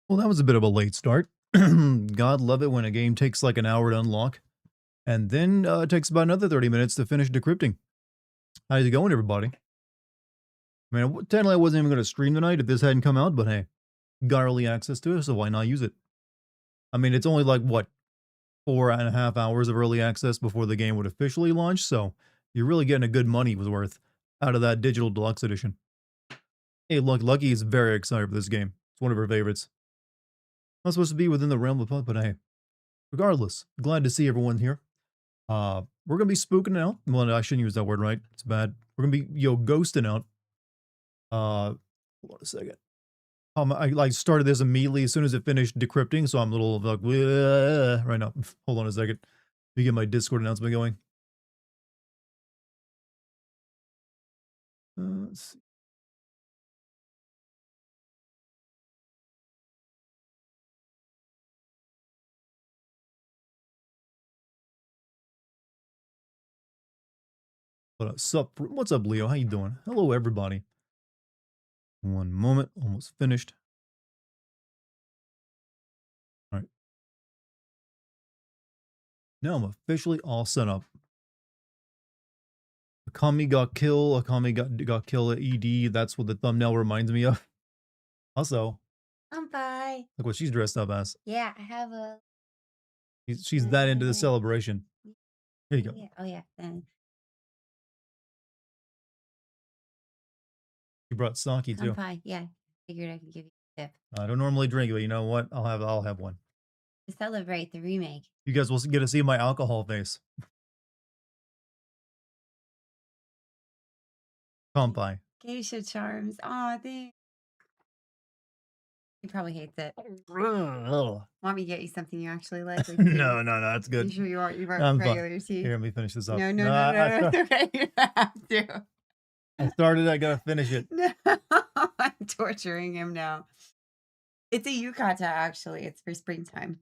Well, that was a bit of a late start. God love it when a game takes like an hour to unlock, and then it takes about another 30 minutes to finish decrypting. How's it going, everybody? I mean, technically, I wasn't even going to stream tonight if this hadn't come out, but hey, got early access to it, so why not use it? I mean, it's only like, what, 4.5 hours of early access before the game would officially launch, so you're really getting a good money worth out of that digital deluxe edition. Hey, look, Lucky is very excited for this game. It's one of her favorites. Not supposed to be within the realm of fun, but hey, regardless, glad to see everyone here. We're gonna be spooking out. Well, I shouldn't use that word, right? It's bad. We're gonna be ghosting out. Hold on a second. I like started this immediately as soon as it finished decrypting, so I'm a little like right now. Hold on a second. Let me get my Discord announcement going. Let's see. What's up, Leo? How you doing? Hello, everybody. One moment. Almost finished. All right. Now I'm officially all set up. Akami got killed. Akami got killed at ED. That's what the thumbnail reminds me of. Also, I'm fine. look what she's dressed up as. Yeah, I have a. She's that into the celebration. Here you go. Yeah. Oh yeah. You brought sake I'm too. fine. Yeah. Figured I could give you a tip I don't normally drink, but you know what? I'll have one. to celebrate the remake. You guys will get to see my alcohol face. Kampai. Geisha charms. Aw, thanks. He probably hates it. Want me to get you something you actually like? No, that's good. You sure you aren't I'm fine. regular tea? Here, let me finish this up. No, no. It's okay. You have to. I started. I gotta finish it. No, I'm torturing him now. It's a yukata, actually. It's for springtime.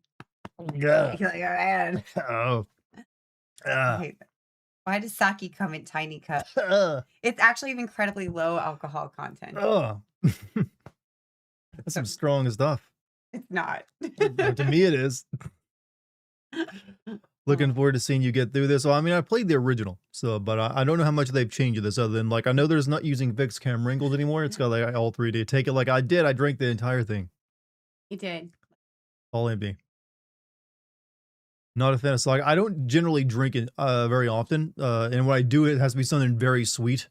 Yeah. Like, oh, man. Oh. I hate that. Why does sake come in tiny cups? It's actually incredibly low alcohol content. Oh. That's some strong stuff. It's not. To me, it is. Looking forward to seeing you get through this. So, I mean, I played the original, so but I don't know how much they've changed this other than like I know there's not using fixed camera angles anymore. It's got like all 3D. Take it like I did. I drank the entire thing. You did. All empty. Not a fan of sake. I don't generally drink it very often, and when I do, it has to be something very sweet.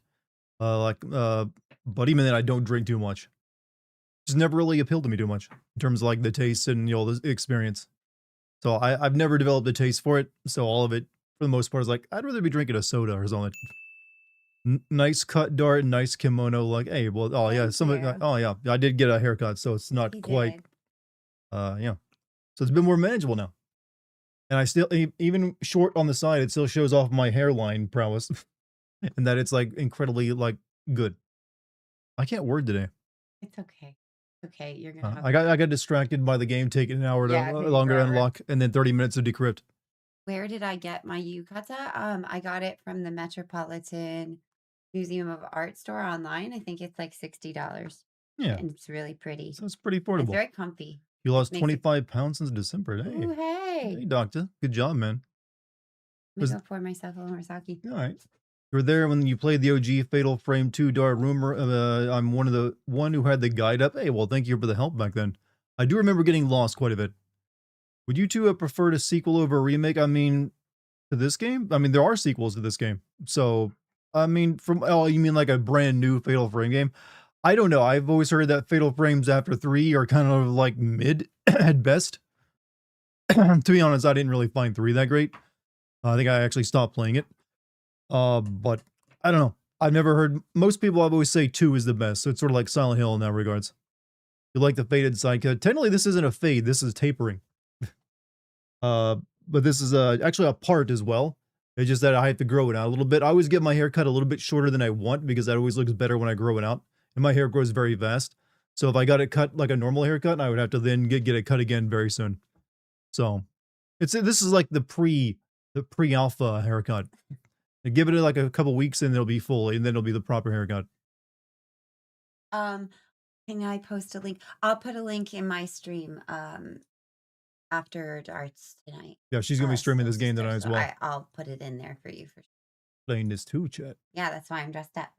But even then, I don't drink too much. It's never really appealed to me too much in terms of like the taste and the experience. So I've never developed a taste for it. So all of it, for the most part, is like I'd rather be drinking a soda or something. Nice cut, Dart. Nice kimono. Like, hey, well, oh yeah, oh yeah, I did get a haircut, so it's not quite. Yeah. So it's been more manageable now. And I still, even short on the side, it still shows off my hairline prowess, and that it's like incredibly like good. I can't word today. It's okay. Okay, you're gonna have I got distracted by the game taking an hour Yeah, to taking longer to forever. unlock, and then 30 minutes to decrypt. Where did I get my yukata? I got it from the Metropolitan Museum of Art store online. I think it's like $60. Yeah, And it's really pretty. so it's pretty It's affordable. very comfy. You lost Makes it 25 pounds since December. Hey, Ooh, hey. hey, doctor, good job, man. Let me go pour myself a little more sake. All right. You were there when you played the OG Fatal Frame 2 Dart Rumor. I'm one who had the guide up. Hey, well, thank you for the help back then. I do remember getting lost quite a bit. Would you two have preferred a sequel over a remake? I mean, to this game? I mean, there are sequels to this game. So, I mean, you mean like a brand new Fatal Frame game? I don't know. I've always heard that Fatal Frames after 3 are kind of like mid at best. To be honest, I didn't really find 3 that great. I think I actually stopped playing it. But I don't know. I've never heard, most people I've always say 2 is the best. So it's sort of like Silent Hill in that regards. You like the faded side cut. Technically, this isn't a fade. This is tapering. But this is actually a part as well. It's just that I have to grow it out a little bit. I always get my hair cut a little bit shorter than I want because that always looks better when I grow it out. And my hair grows very fast. So if I got it cut like a normal haircut, I would have to then get it cut again very soon. So this is like the pre-alpha haircut. Give it like a couple weeks and it'll be full, and then it'll be the proper haircut. Can I post a link? I'll put a link in my stream, after darts tonight. Yeah, she's gonna be streaming Still this game Sister, tonight as so well. I'll put it in there for you for sure. Playing this too, chat. Yeah, that's why I'm dressed up.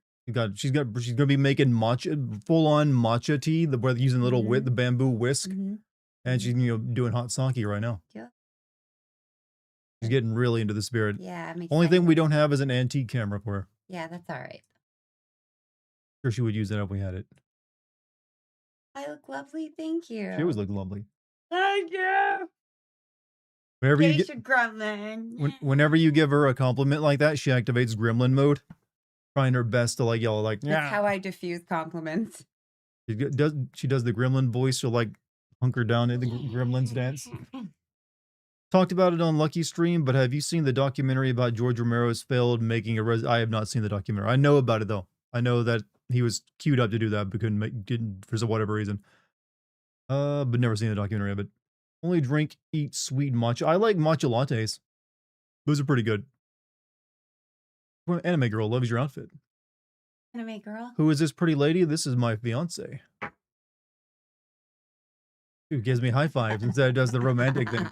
She's gonna be making matcha, full on matcha tea. Where using the little the Mhm. bamboo whisk, Mhm. and she's Mhm. doing hot sake right now. Yeah. She's getting really into the spirit. Yeah, I'm Only thing excited. we don't have is an antique camera for her. Yeah, that's alright. Sure, she would use that if we had it. I look lovely, thank She always you. looked lovely. Thank you. Whenever you get Geisha Gremlin. whenever you give her a compliment like that, she activates gremlin mode, trying her best to like yell like That's yeah. how I diffuse compliments. She does the gremlin voice. She'll like hunker down in the gremlins dance. Talked about it on Lucky Stream, but have you seen the documentary about George Romero's failed making I have not seen the documentary. I know about it though. I know that he was queued up to do that, but didn't for whatever reason. But never seen the documentary of it. Only eat sweet matcha. I like matcha lattes. Those are pretty good. Anime girl loves your outfit. Anime girl. Who is this pretty lady? This is my fiance. Who gives me high fives instead of does the romantic thing.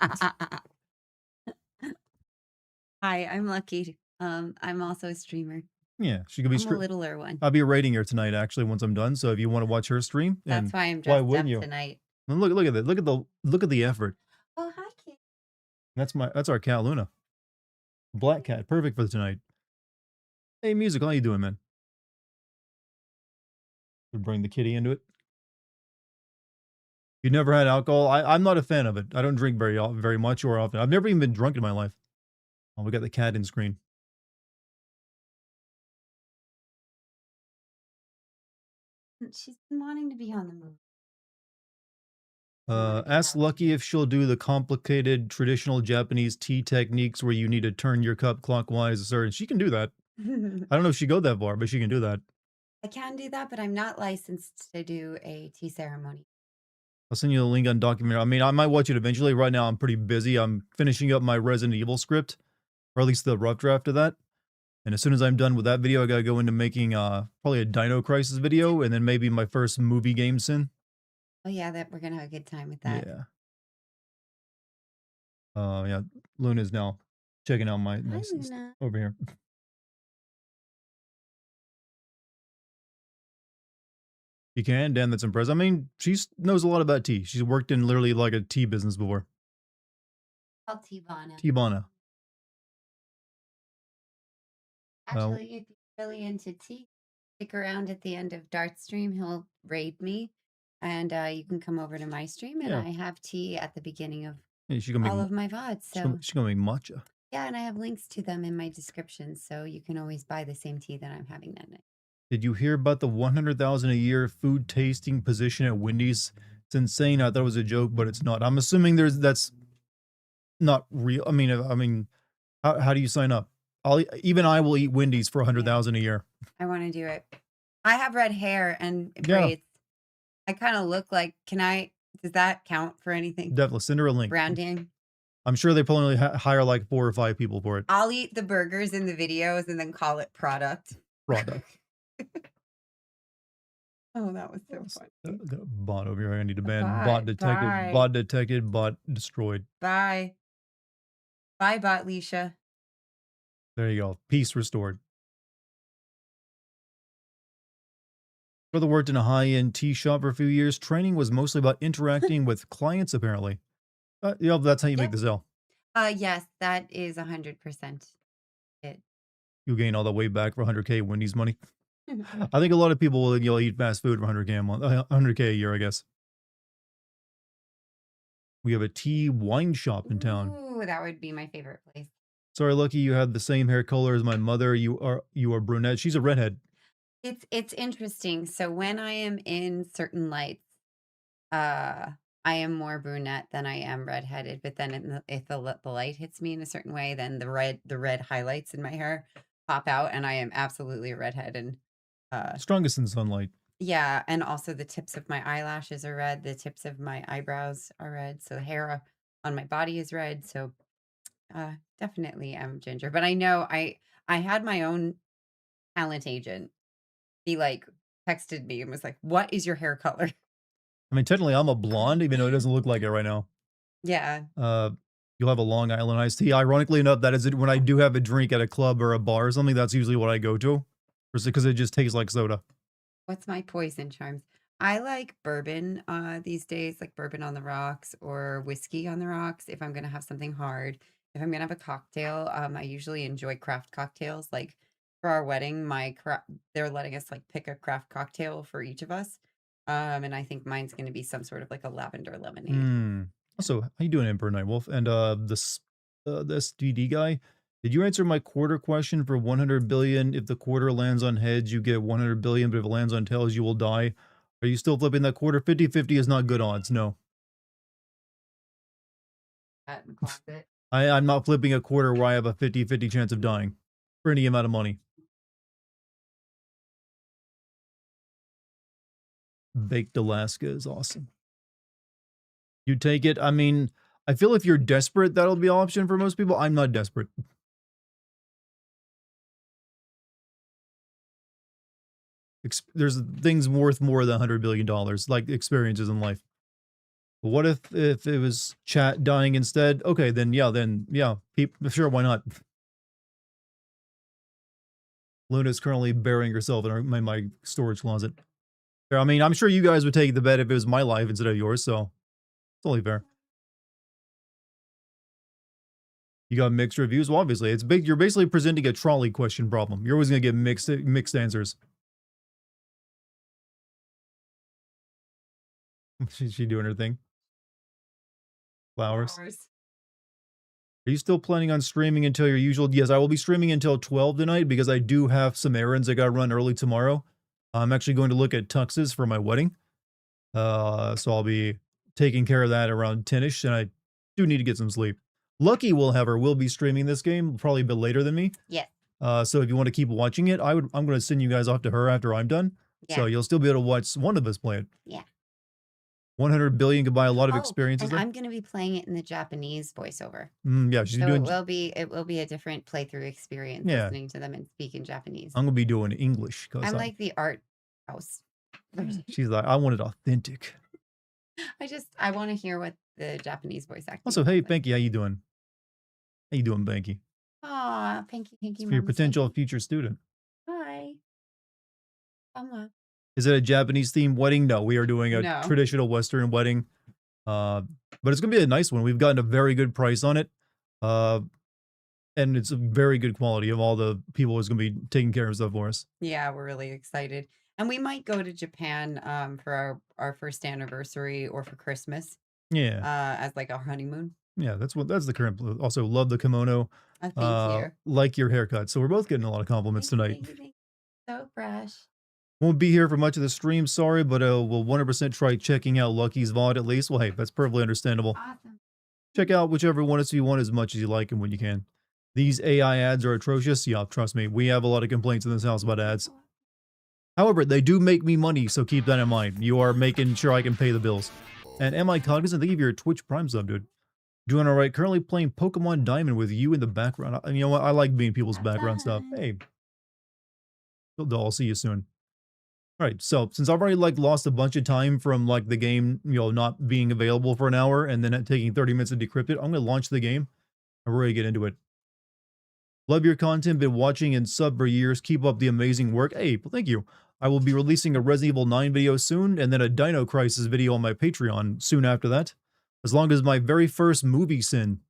Hi, I'm Lucky. I'm also a streamer. Yeah, she could be I'm a littler one. I'll be rating her tonight actually once I'm done. So if you want to watch her stream, That's why I'm why dressed up wouldn't you? tonight. And look at that. Look at the effort. Oh, hi, kid. That's our cat Luna. Black cat, perfect for tonight. Hey, music, how you doing, man? We bring the kitty into it. You never had alcohol? I'm not a fan of it. I don't drink very much or often. I've never even been drunk in my life. Oh, we got the cat in screen. She's been wanting to be on the move. Ask Lucky if she'll do the complicated traditional Japanese tea techniques where you need to turn your cup clockwise. And she can do that. I don't know if she go that far, but she can do that. I can do that, but I'm not licensed to do a tea ceremony. I'll send you the link on documentary. I mean, I might watch it eventually. Right now, I'm pretty busy. I'm finishing up my Resident Evil script, or at least the rough draft of that. And as soon as I'm done with that video, I gotta go into making probably a Dino Crisis video, and then maybe my first movie game sim. Oh yeah, that we're gonna have a good time with that. Yeah. Yeah. Luna's now checking out my Hi, Luna. over here. You can, damn, that's impressive. I mean, she knows a lot about tea. She's worked in literally like a tea business before. Called T-Bana. T-Bana. Actually, if you're really into tea, stick around at the end of Dart's stream. He'll raid me, and you can come over to my stream, and Yeah. I have tea at the beginning of Yeah, she's gonna all make of my VODs. So she's gonna make matcha. yeah, and I have links to them in my description, so you can always buy the same tea that I'm having that night. Did you hear about the 100,000 a year food tasting position at Wendy's? It's insane. I thought it was a joke, but it's not. I'm assuming that's not real. I mean, how do you sign up? I will eat Wendy's for 100,000 a year. I want to do it. I have red hair and Yeah. braids. I kind of look like. Does that count for anything? Definitely send her a link. Branding. I'm sure they probably hire like 4 or 5 people for it. I'll eat the burgers in the videos and then call it product. Product. Oh, that was so funny. Bot over here. I need to ban. Bye, Bot detected. bye. Bot detected. Bot destroyed. Bye. Bye, Bot Leisha. There you go. Peace restored. Brother worked in a high-end tea shop for a few years. Training was mostly about interacting with clients, apparently. Yeah, that's how you make the sale. Yes, that is 100% it. You gain all the way back for 100K Wendy's money. I think a lot of people will eat fast food for 100K a month, 100K a year, I guess. We have a tea wine shop in town. Ooh, that would be my favorite place. Sorry, Lucky, you have the same hair color as my mother. You are brunette. She's a redhead. It's interesting. So when I am in certain lights, I am more brunette than I am redheaded. But then if the light hits me in a certain way, then the red highlights in my hair pop out, and I am absolutely a redhead. And Strongest in sunlight. yeah, and also the tips of my eyelashes are red. The tips of my eyebrows are red. So the hair on my body is red. So definitely I'm ginger. But I know I had my own talent agent be like, texted me and was like, "What is your hair color?" I mean, technically, I'm a blonde, even though it doesn't look like it right now. Yeah. Uh, you'll have a Long Island iced tea. Ironically enough, that is it. When I do have a drink at a club or a bar or something, that's usually what I go to, because it just tastes like soda. What's my poison charms? I like bourbon, these days, like bourbon on the rocks or whiskey on the rocks if I'm gonna have something hard. If I'm gonna have a cocktail, I usually enjoy craft cocktails. Like for our wedding, they're letting us like pick a craft cocktail for each of us. And I think mine's gonna be some sort of like a lavender lemonade. Hmm. Also, how you doing, Emperor Nightwolf? And the SDD guy, did you answer my quarter question for 100 billion? If the quarter lands on heads, you get 100 billion, but if it lands on tails, you will die. Are you still flipping that quarter? 50-50 is not good odds. No, At in the closet. I'm not flipping a quarter where I have a 50-50 chance of dying for any amount of money. Baked Alaska is awesome. You take it. I mean, I feel if you're desperate, that'll be an option for most people. I'm not desperate. There's things worth more than $100 billion, like experiences in life. But what if it was chat dying instead? Okay, then yeah, sure, why not? Luna's currently burying herself in my storage closet. I mean, I'm sure you guys would take the bet if it was my life instead of yours, so it's only fair. You got mixed reviews. Well, obviously, it's big. You're basically presenting a trolley question problem. You're always gonna get mixed answers. She doing her thing. Flowers. Flowers. Are you still planning on streaming until your usual? Yes, I will be streaming until 12 tonight because I do have some errands I got to run early tomorrow. I'm actually going to look at tuxes for my wedding. So I'll be taking care of that around 10ish, and I do need to get some sleep. Lucky will be streaming this game probably a bit later than me. Yes. So if you want to keep watching it, I'm going to send you guys off to her after I'm done. So Yeah. you'll still be able to watch one of us play it. Yeah. 100 billion could buy a lot of Oh, experiences and there. I'm gonna be playing it in the Japanese voiceover. Yeah, she's So doing. it will be a different playthrough experience Yeah, listening to them and speak in Japanese. I'm gonna be doing English because I'm like the art house version. she's like, I want it authentic. I want to hear what the Japanese voice acting. Also, hey, Banky, how you doing? How you doing, Banky? Aw, Pinky Pinky For your Mama potential Pinky. future student. Hi. Mama. Is it a Japanese themed wedding? No, we are doing a No. traditional Western wedding. But it's gonna be a nice one. We've gotten a very good price on it. And it's a very good quality of all the people who's gonna be taking care of stuff for us. Yeah, we're really excited. And we might go to Japan for our first anniversary or for Christmas Yeah. as like our honeymoon. Yeah, that's the current. Also, love the kimono. Thank you. Like your haircut. So we're both getting a lot of compliments tonight. Thank you. So fresh. Won't be here for much of the stream, sorry, but we'll 100% try checking out Lucky's VOD at least. Well, hey, that's perfectly understandable. Awesome. Check out whichever one you want as much as you like and when you can. These AI ads are atrocious. Yeah, trust me, we have a lot of complaints in this house about ads. However, they do make me money, so keep that in mind. You are making sure I can pay the bills. And am I cognizant? Thank you for your Twitch Prime sub, dude. Doing all right. Currently playing Pokemon Diamond with you in the background. You know what? I like being people's background stuff. Hey, I'll see you soon. All right, so since I've already like lost a bunch of time from like the game, not being available for an hour and then it taking 30 minutes to decrypt it, I'm gonna launch the game and really get into it. Love your content, been watching and sub for years. Keep up the amazing work. Hey, well, thank you. I will be releasing a Resident Evil 9 video soon and then a Dino Crisis video on my Patreon soon after that. As long as my very first movie sin.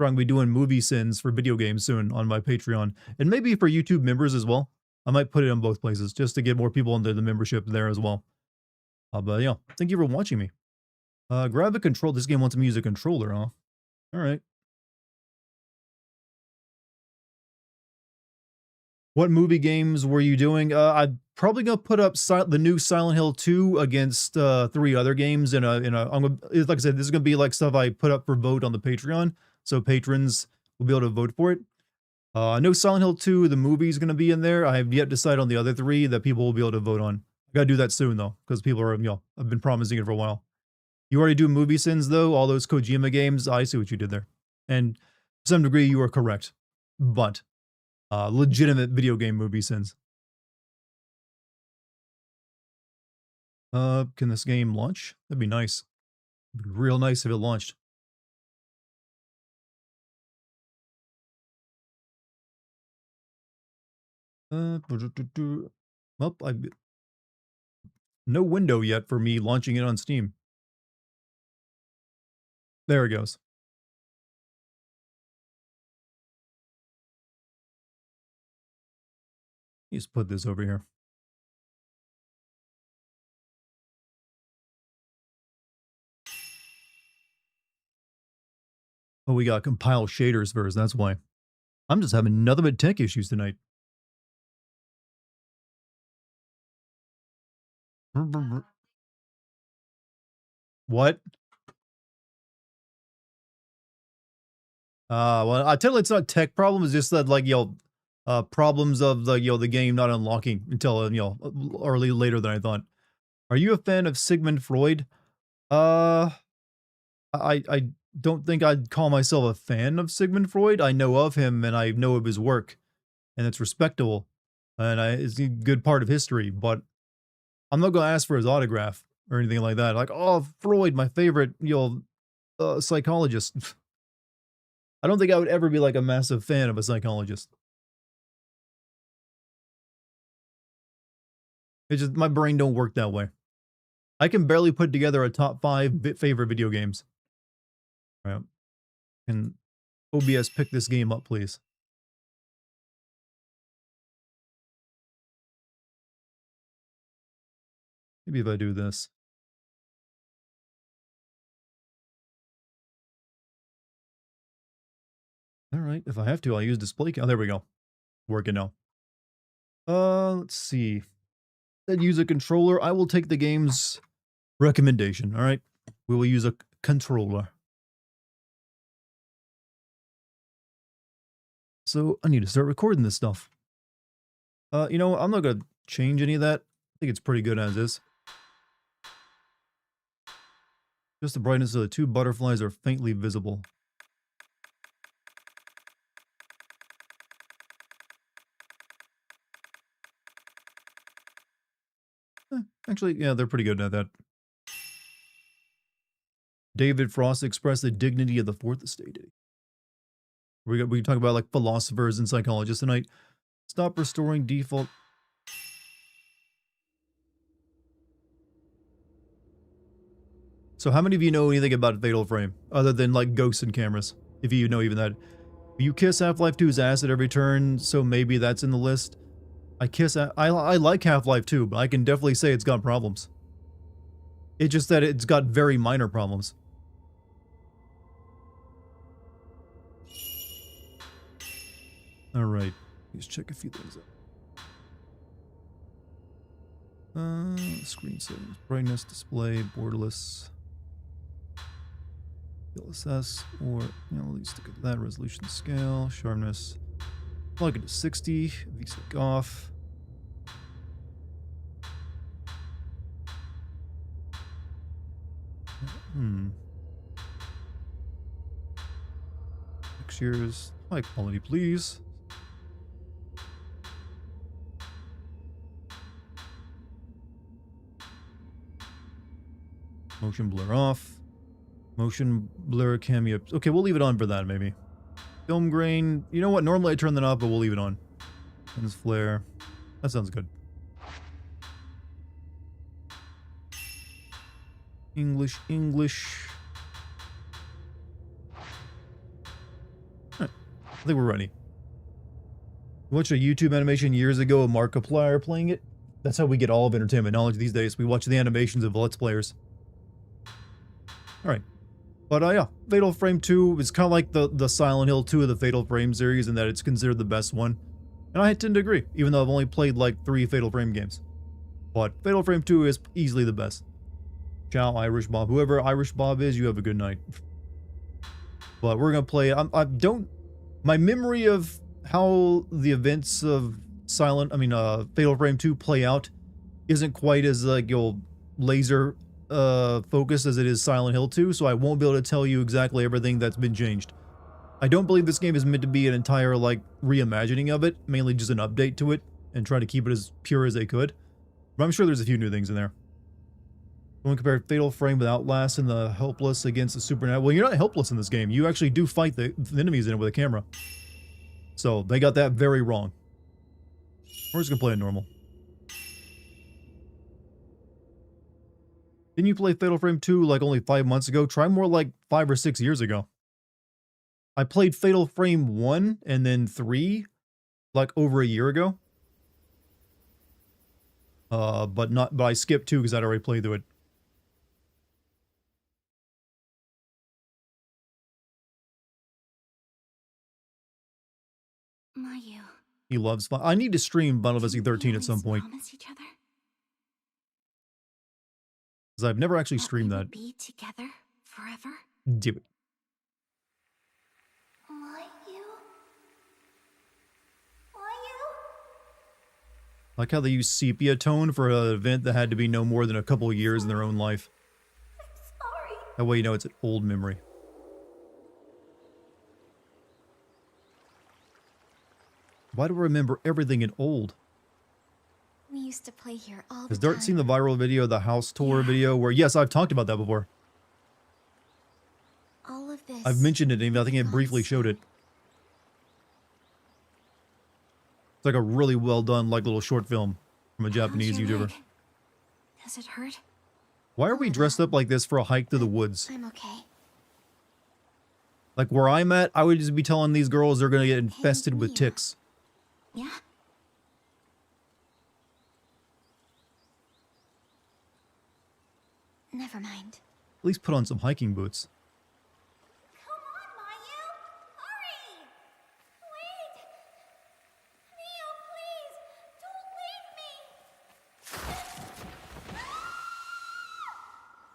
I'm gonna be doing movie sins for video games soon on my Patreon and maybe for YouTube members as well. I might put it in both places just to get more people into the membership there as well. But yeah, thank you for watching me. Grab a control. This game wants me to use a controller, huh? All right. What movie games were you doing? I'm probably gonna put up the new Silent Hill 2 against 3 other games like I said, this is gonna be like stuff I put up for vote on the Patreon, so patrons will be able to vote for it. I know Silent Hill 2, the movie is going to be in there. I have yet to decide on the other 3 that people will be able to vote on. I got to do that soon, though, because people are, I've been promising it for a while. You already do movie sins, though? All those Kojima games? I see what you did there. And to some degree, you are correct. But legitimate video game movie sins. Can this game launch? That'd be nice. It'd be real nice if it launched. Well, no window yet for me launching it on Steam. There it goes. Just put this over here. Oh, we got compile shaders first, that's why. I'm just having nothing but tech issues tonight. What? Well, I tell you, it's not tech problem. It's just that, like, problems of the, the game not unlocking until, early later than I thought. Are you a fan of Sigmund Freud? Uh, I don't think I'd call myself a fan of Sigmund Freud. I know of him and I know of his work, and it's respectable, and it's a good part of history. But I'm not gonna ask for his autograph or anything like that. Like, oh, Freud, my favorite, psychologist. I don't think I would ever be like a massive fan of a psychologist. It's just my brain don't work that way. I can barely put together a top 5 favorite video games. All right. Can OBS pick this game up, please? Maybe if I do this. All right. If I have to, I'll use display. Oh, there we go. Working now. Let's see. Then use a controller. I will take the game's recommendation. All right. We will use a controller. So I need to start recording this stuff. I'm not gonna change any of that. I think it's pretty good as is. Just the brightness of the 2 butterflies are faintly visible. Actually, yeah, they're pretty good at that. David Frost expressed the dignity of the 4th estate. We can talk about like philosophers and psychologists tonight. Stop restoring default. So how many of you know anything about Fatal Frame other than like ghosts and cameras? If you know even that. You kiss Half-Life 2's ass at every turn, so maybe that's in the list. I like Half-Life 2, but I can definitely say it's got problems. It's just that it's got very minor problems. Alright, let's check a few things out. Screen settings, brightness, display, borderless, DLSS, or, we'll at least stick at that, resolution scale, sharpness, plug it to 60, VSync off. Textures, high quality, please. Motion blur off. Motion blur cameo. Okay, we'll leave it on for that, maybe. Film grain. You know what? Normally I turn that off, but we'll leave it on. Lens flare. That sounds good. English. Alright. I think we're ready. I watched a YouTube animation years ago of Markiplier playing it. That's how we get all of entertainment knowledge these days. We watch the animations of Let's Players. Alright. But yeah, Fatal Frame 2 is kind of like the Silent Hill 2 of the Fatal Frame series in that it's considered the best one. And I tend to agree, even though I've only played like 3 Fatal Frame games. But Fatal Frame 2 is easily the best. Ciao, Irish Bob. Whoever Irish Bob is, you have a good night. But we're gonna play. My memory of how the events of Fatal Frame 2 play out isn't quite as like laser focused as it is Silent Hill 2, so I won't be able to tell you exactly everything that's been changed. I don't believe this game is meant to be an entire like reimagining of it, mainly just an update to it and try to keep it as pure as they could. But I'm sure there's a few new things in there. Someone compared Fatal Frame with Outlast and the helpless against the supernatural. Well, you're not helpless in this game. You actually do fight the enemies in it with a camera. So they got that very wrong. We're just gonna play it normal. Didn't you play Fatal Frame 2 like only 5 months ago? Try more like 5 or 6 years ago. I played Fatal Frame 1 and then 3 like over a year ago. But I skipped 2 because I'd already played through it. Mayu. He loves fun. I need to stream Final Fantasy 13 at some point. Promise each other Because I've never actually that streamed we will that. be together forever. Do it. Mayu. Like how they use sepia tone for an event that had to be no more than a couple of years in their own life. I'm sorry. That way you know it's an old memory. Why do I remember everything in old? We used to play here all the Has time. Dart seen the viral video, the house tour video, where, yes, I've talked about that before. All of this. I've mentioned it, and I think it briefly showed it. It's like a really well done, like, little short film from a Japanese How's your YouTuber. leg? Does it hurt? Why are we dressed up like this for a hike through the woods? I'm okay. Like, where I'm at, I would just be telling these girls they're gonna get infested with Mia. ticks. Yeah? Never mind. At least put on some hiking boots. Come on, Mayu! Hurry! Wait! Neo, please! Don't leave me!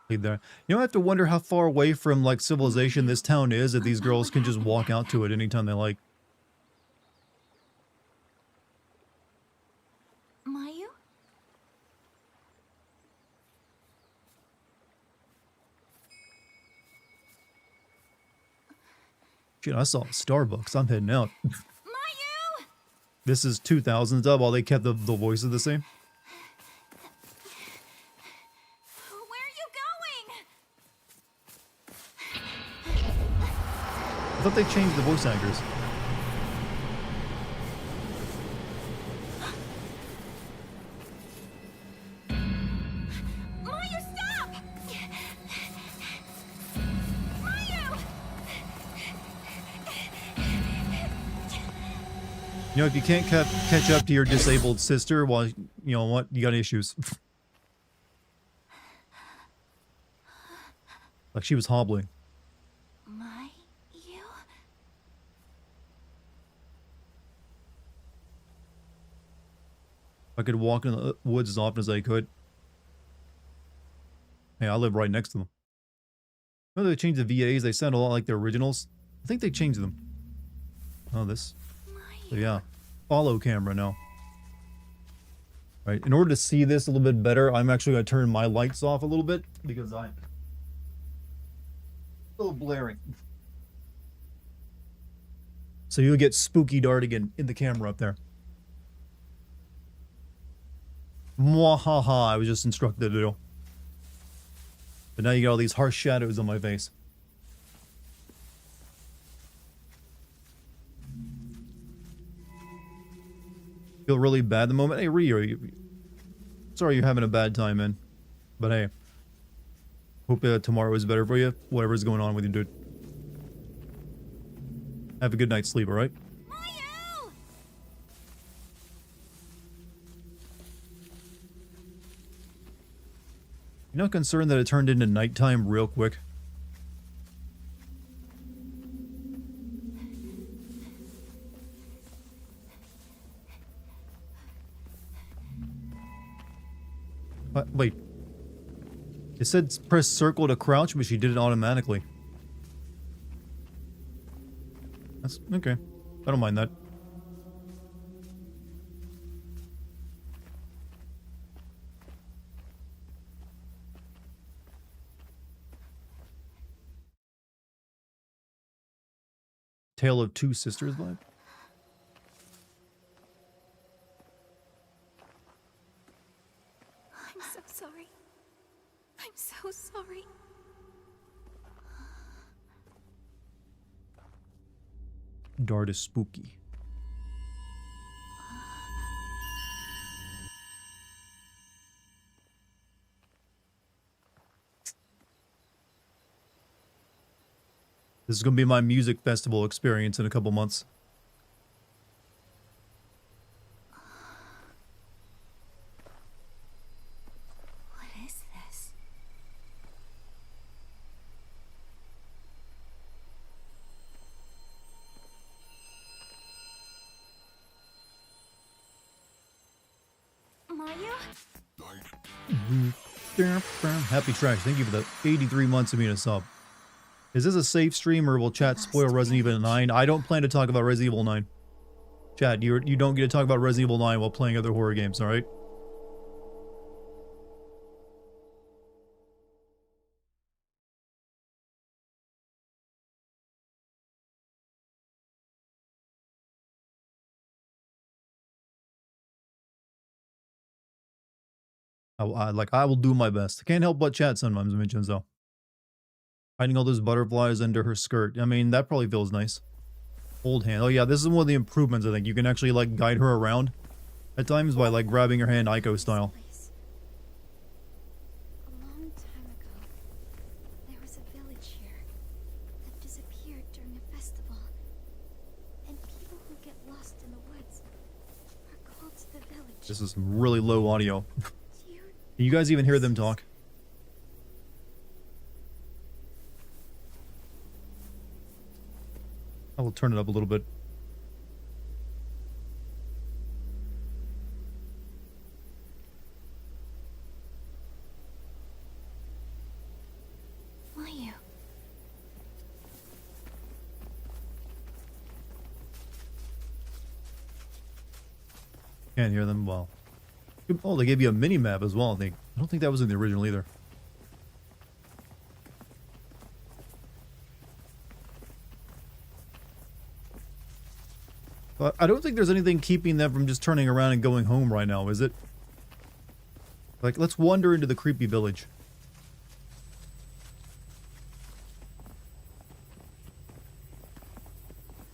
Leave there. You know, I have to wonder how far away from, like, civilization this town is that these girls can just walk out to it anytime they like. Mayu? Shit, I saw Starbucks. I'm heading out. Mayu! This is 2000s up while they kept the voices the same. Where are you going? I thought they changed the voice actors. Mayu, stop! Mayu! You know, if you can't catch up to your disabled sister, well, you know what? You got issues. Like she was hobbling. Mayu? I could walk in the woods as often as I could. Hey, I live right next to them. When they changed the VAs, they sound a lot like the originals. I think they changed them. Oh, this. So yeah, follow camera now. Right, in order to see this a little bit better, I'm actually going to turn my lights off a little bit because I'm a little blaring. So you'll get spooky Dartigan in the camera up there. Mwahaha, I was just instructed to do. But now you got all these harsh shadows on my face. Feel really bad at the moment. Hey, Rio, sorry you're having a bad time, man. But hey, hope tomorrow is better for you. Whatever's going on with you, dude. Have a good night's sleep, alright? Mayu! You're not concerned that it turned into nighttime real quick? Wait. It said press circle to crouch, but she did it automatically. That's okay. I don't mind that. Tale of Two Sisters vibe. I'm so sorry. I'm so sorry. Dart is spooky. This is gonna be my music festival experience in a couple months. What is this? Mayu? Happy Tracks, thank you for the 83 months of being a sub. Is this a safe stream or will chat spoil Resident Evil 9? I don't plan to talk about Resident Evil 9. Chat, you don't get to talk about Resident Evil 9 while playing other horror games, alright? I will do my best. I can't help but chat sometimes, mentions though. Hiding all those butterflies under her skirt. I mean, that probably feels nice. Hold hand. Oh yeah, this is one of the improvements, I think. You can actually, like, guide her around at times by, like, grabbing her hand Ico style. Place. A long time ago, there was a village here that disappeared during a festival. And people who get lost in the woods are called to the village. This is some really low audio. Do you Can you guys even hear them talk? I will turn it up a little bit. Mayu? Can't hear them well. Oh, they gave you a mini map as well. I don't think that was in the original either. But I don't think there's anything keeping them from just turning around and going home right now, is it? Like, let's wander into the creepy village.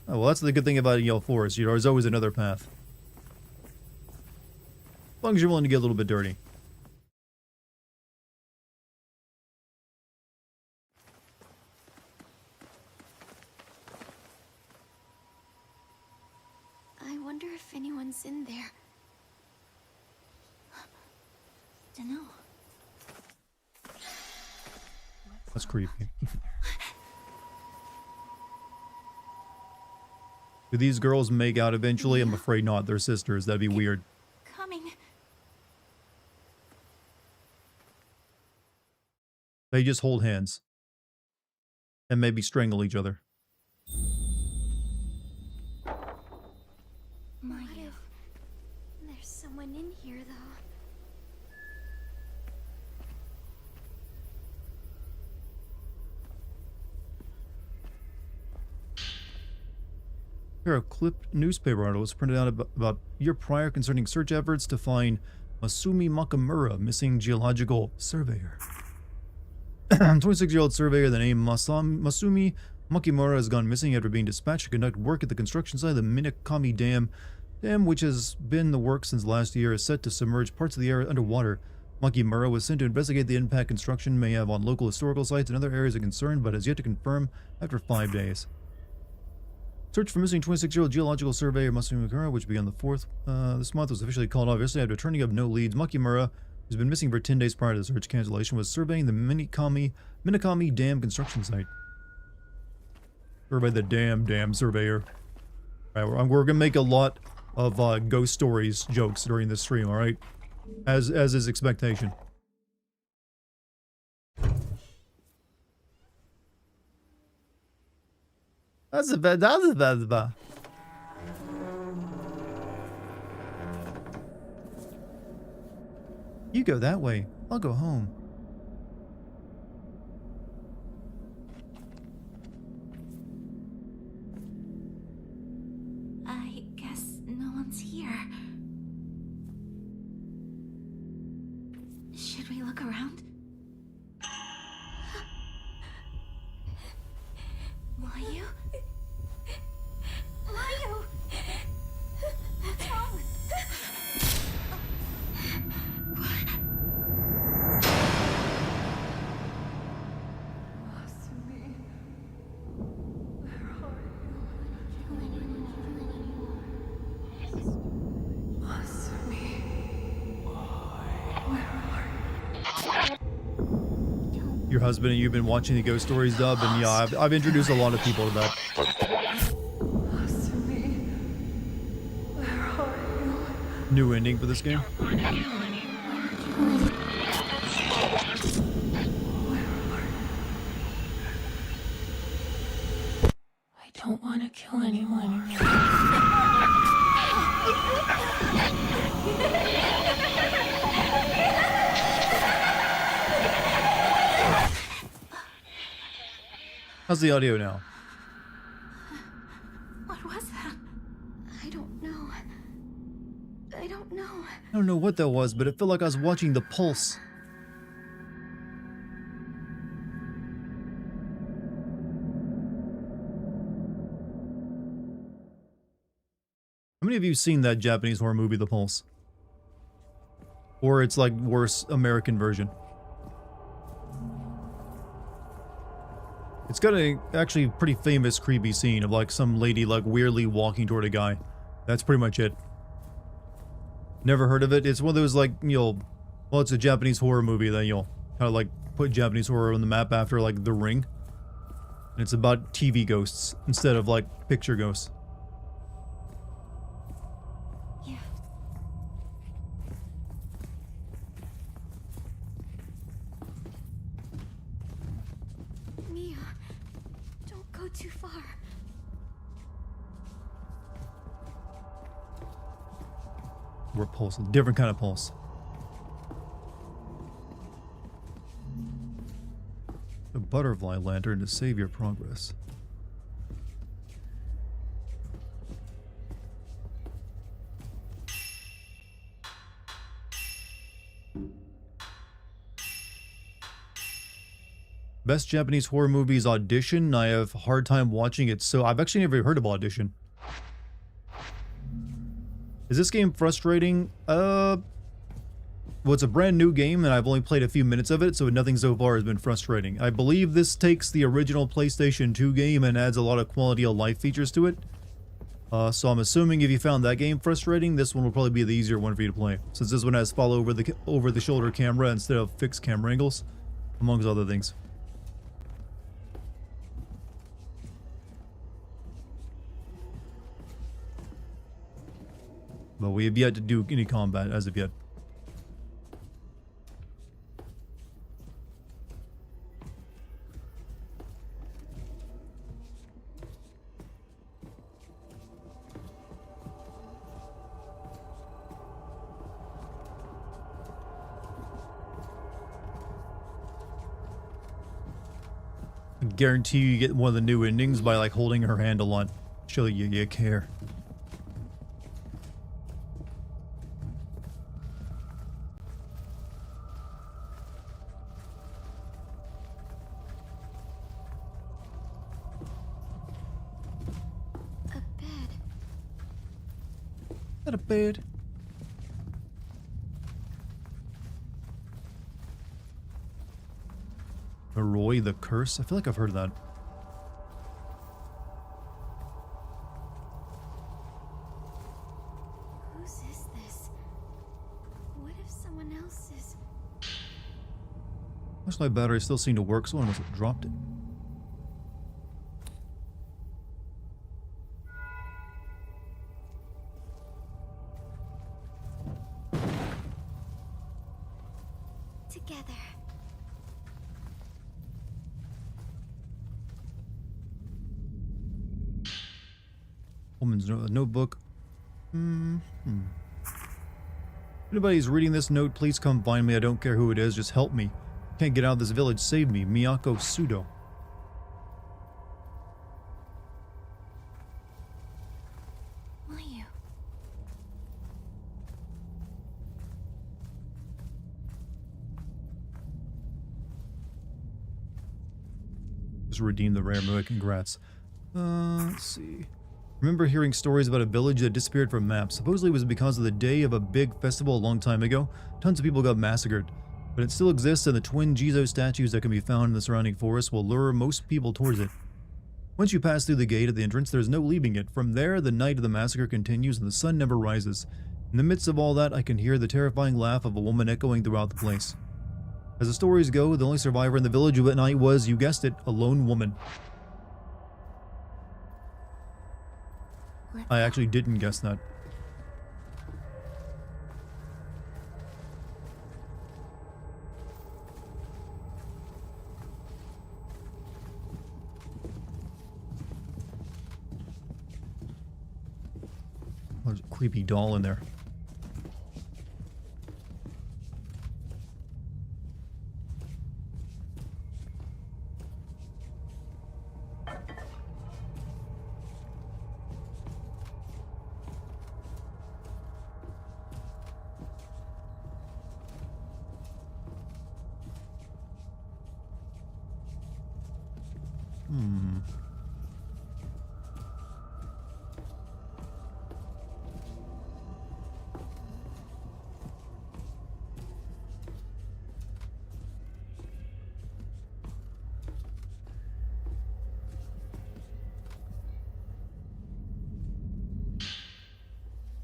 Oh, well, that's the good thing about Yale Forest. You know, there's always another path. As long as you're willing to get a little bit dirty. I wonder if anyone's in there. Dunno. That's creepy. Do these girls make out eventually? I'm afraid not. They're sisters. That'd be weird. Coming. They just hold hands. And maybe strangle each other. What if there's someone in here, though? Here, a clipped newspaper article was printed out about year prior concerning search efforts to find Masumi Makamura, missing geological surveyor. 26-year-old surveyor, the name Masumi Makimura, has gone missing after being dispatched to conduct work at the construction site of the Minakami Dam. Dam, which has been the work since last year, is set to submerge parts of the area underwater. Makimura was sent to investigate the impact construction may have on local historical sites and other areas of concern, but has yet to confirm after 5 days. Search for missing 26-year-old geological surveyor Masumi Makimura, which began the 4th this month, was officially called off yesterday after turning up no leads. Makimura, who's been missing for 10 days prior to the search cancellation, was surveying the Minakami Dam construction site. Survey the damn surveyor. Alright, we're gonna make a lot of ghost stories jokes during this stream, alright? As is expectation. That's a bad. You go that way. I'll go home. I guess no one's here. Should we look around? your husband and you've been watching the Ghost Stories dub, and yeah, I've introduced a lot of people to that. New ending for this game. I don't want to kill anyone. How's the audio now? What was that? I don't know. I don't know. I don't know what that was, but it felt like I was watching the pulse. How many of you seen that Japanese horror movie, The Pulse? Or it's like worse American version. It's got a actually pretty famous creepy scene of like some lady like weirdly walking toward a guy. That's pretty much it. Never heard of it. It's one of those like, well, it's a Japanese horror movie that you'll kind of like put Japanese horror on the map after like The Ring. And it's about TV ghosts instead of like picture ghosts. Yeah. Mia, don't go too far. We're pulse, a different kind of pulse. A butterfly lantern to save your progress. Best Japanese horror movies Audition. I have a hard time watching it, so I've actually never heard of Audition. Is this game frustrating? Well, it's a brand new game and I've only played a few minutes of it, so nothing so far has been frustrating. I believe this takes the original PlayStation 2 game and adds a lot of quality of life features to it. So I'm assuming if you found that game frustrating, this one will probably be the easier one for you to play, since this one has follow over the shoulder camera instead of fixed camera angles, amongst other things. But we have yet to do any combat as of yet. I guarantee you get one of the new endings by like holding her hand a lot. Show you care. A bed. Not a bed. Roy the Curse? I feel like I've heard of that. Whose is this? What if someone else is? Flashlight batteries still seem to work, someone must have dropped it. Together. Woman's notebook. If anybody's reading this note, please come find me. I don't care who it is, just help me. Can't get out of this village, save me. Miyako Sudo. Will you? Just redeem the rare mood, congrats. Let's see. Remember hearing stories about a village that disappeared from maps. Supposedly it was because of the day of a big festival a long time ago. Tons of people got massacred. But it still exists, and the twin Jizo statues that can be found in the surrounding forest will lure most people towards it. Once you pass through the gate at the entrance, there's no leaving it. From there, the night of the massacre continues and the sun never rises. In the midst of all that, I can hear the terrifying laugh of a woman echoing throughout the place. As the stories go, the only survivor in the village at night was, you guessed it, a lone woman. I actually didn't guess that. There's a creepy doll in there.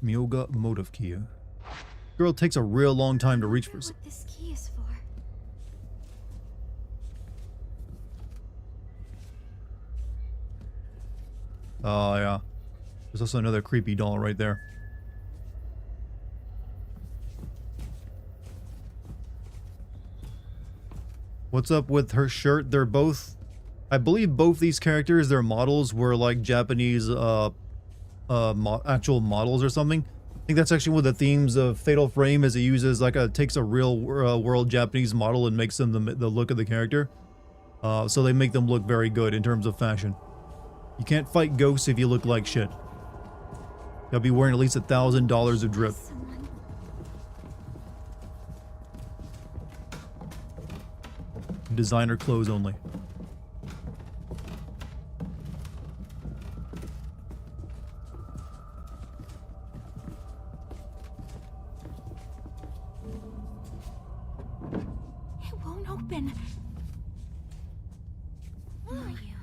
Myoga motive key. Girl takes a real long time to reach for. What this key is for? Oh yeah. There's also another creepy doll right there. What's up with her shirt? They're both, I believe both these characters, their models were like Japanese actual models or something. I think that's actually one of the themes of Fatal Frame, is it uses like takes a real world Japanese model and makes them the look of the character. So they make them look very good in terms of fashion. You can't fight ghosts if you look like shit. You'll be wearing at least $1,000 of drip. Someone. Designer clothes only. It won't open. Who are you?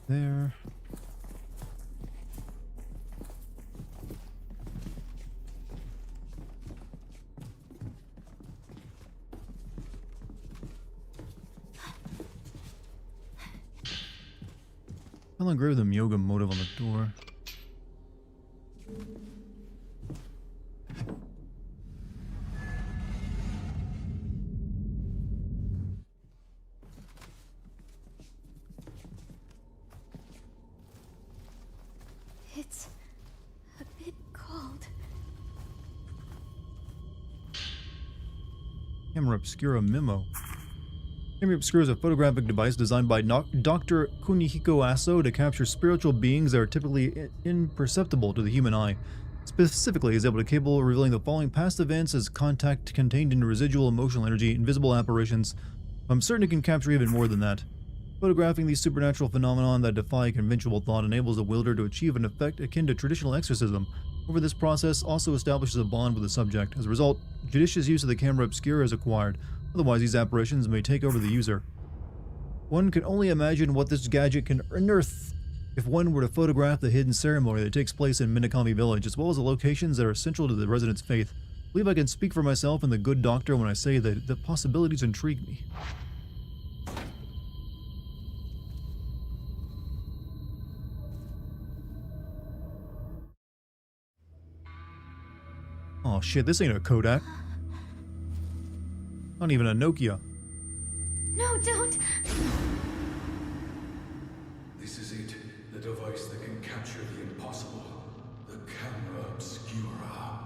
There. I'll engrave the Myoga motive on the door. It's a bit cold. Camera Obscura memo. Camera Obscura is a photographic device designed by Dr. Kunihiko Aso to capture spiritual beings that are typically imperceptible to the human eye. Specifically, is capable of revealing the following past events as contact contained in residual emotional energy, invisible apparitions. I'm certain it can capture even more than that. Photographing these supernatural phenomenon that defy conventional thought enables the wielder to achieve an effect akin to traditional exorcism. However, this process also establishes a bond with the subject. As a result, judicious use of the camera obscura is acquired. Otherwise, these apparitions may take over the user. One can only imagine what this gadget can unearth if one were to photograph the hidden ceremony that takes place in Minakami Village, as well as the locations that are central to the residents' faith. I believe I can speak for myself and the good doctor when I say that the possibilities intrigue me. Oh shit, this ain't a Kodak. Not even a Nokia. No, don't! This is it. The device that can capture the impossible. The camera obscura.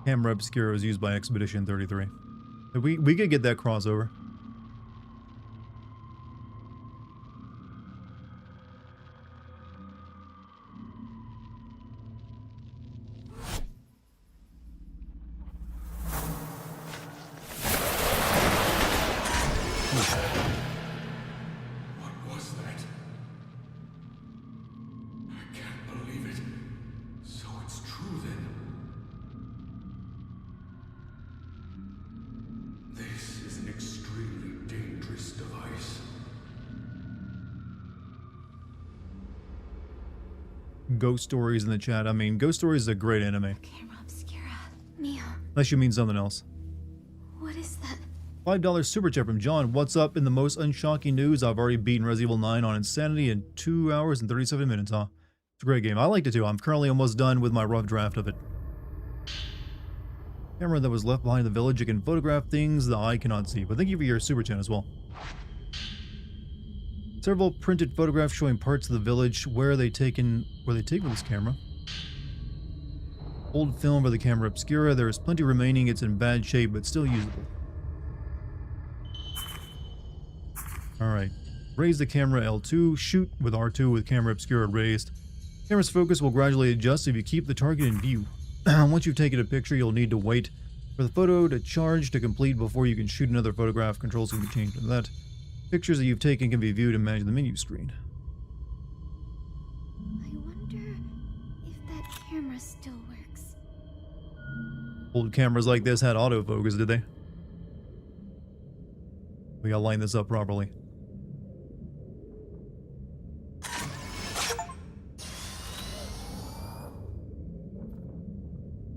Camera Obscura was used by Expedition 33. We could get that crossover. What was that? extremely dangerous device. Ghost Stories in the chat. I mean, Ghost Stories is a great anime. Camera obscura. Neo, Unless you mean something else. what is that? $5 super chat from John. What's up? In the most unshocking news, I've already beaten Resident Evil 9 on Insanity in 2 hours and 37 minutes, huh? It's a great game. I liked it too. I'm currently almost done with my rough draft of it. Camera that was left behind in the village. You can photograph things the eye cannot see. But thank you for your super chat as well. Several printed photographs showing parts of the village. Where are they taken with this camera? Old film for the camera obscura. There is plenty remaining. It's in bad shape, but still usable. Alright. Raise the camera L2. Shoot with R2 with camera obscura raised. Camera's focus will gradually adjust if you keep the target in view. Once you've taken a picture, you'll need to wait for the photo to charge to complete before you can shoot another photograph. Controls can be changed to that. Pictures that you've taken can be viewed and managed in the menu screen. I wonder if that camera still works. Old cameras like this had autofocus, did they? We gotta line this up properly.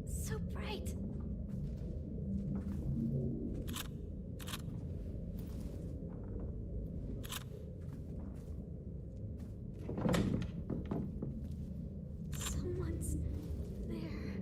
So bright. Someone's there.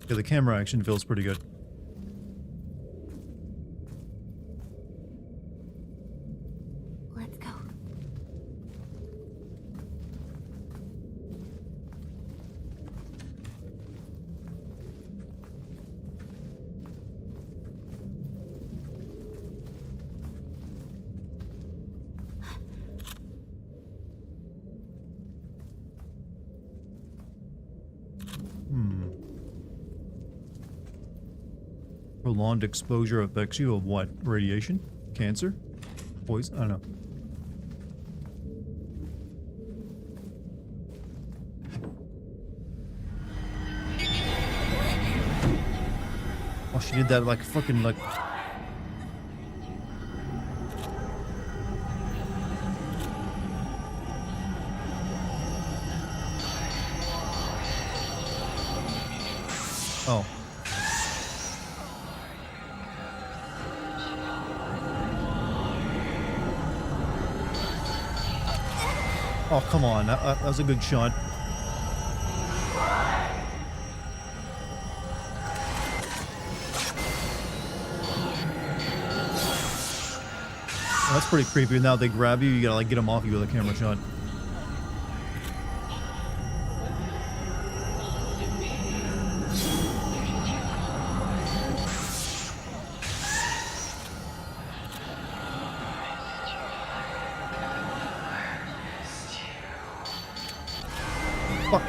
Yeah, the camera action feels pretty good. Let's go. Prolonged exposure affects you of what? Radiation? Cancer? Poison? I don't know. Oh, she did that like fucking like... Oh. Oh, come on. That was a good shot. That's pretty creepy. Now they grab you, you gotta like get them off you with a camera shot. Fuck.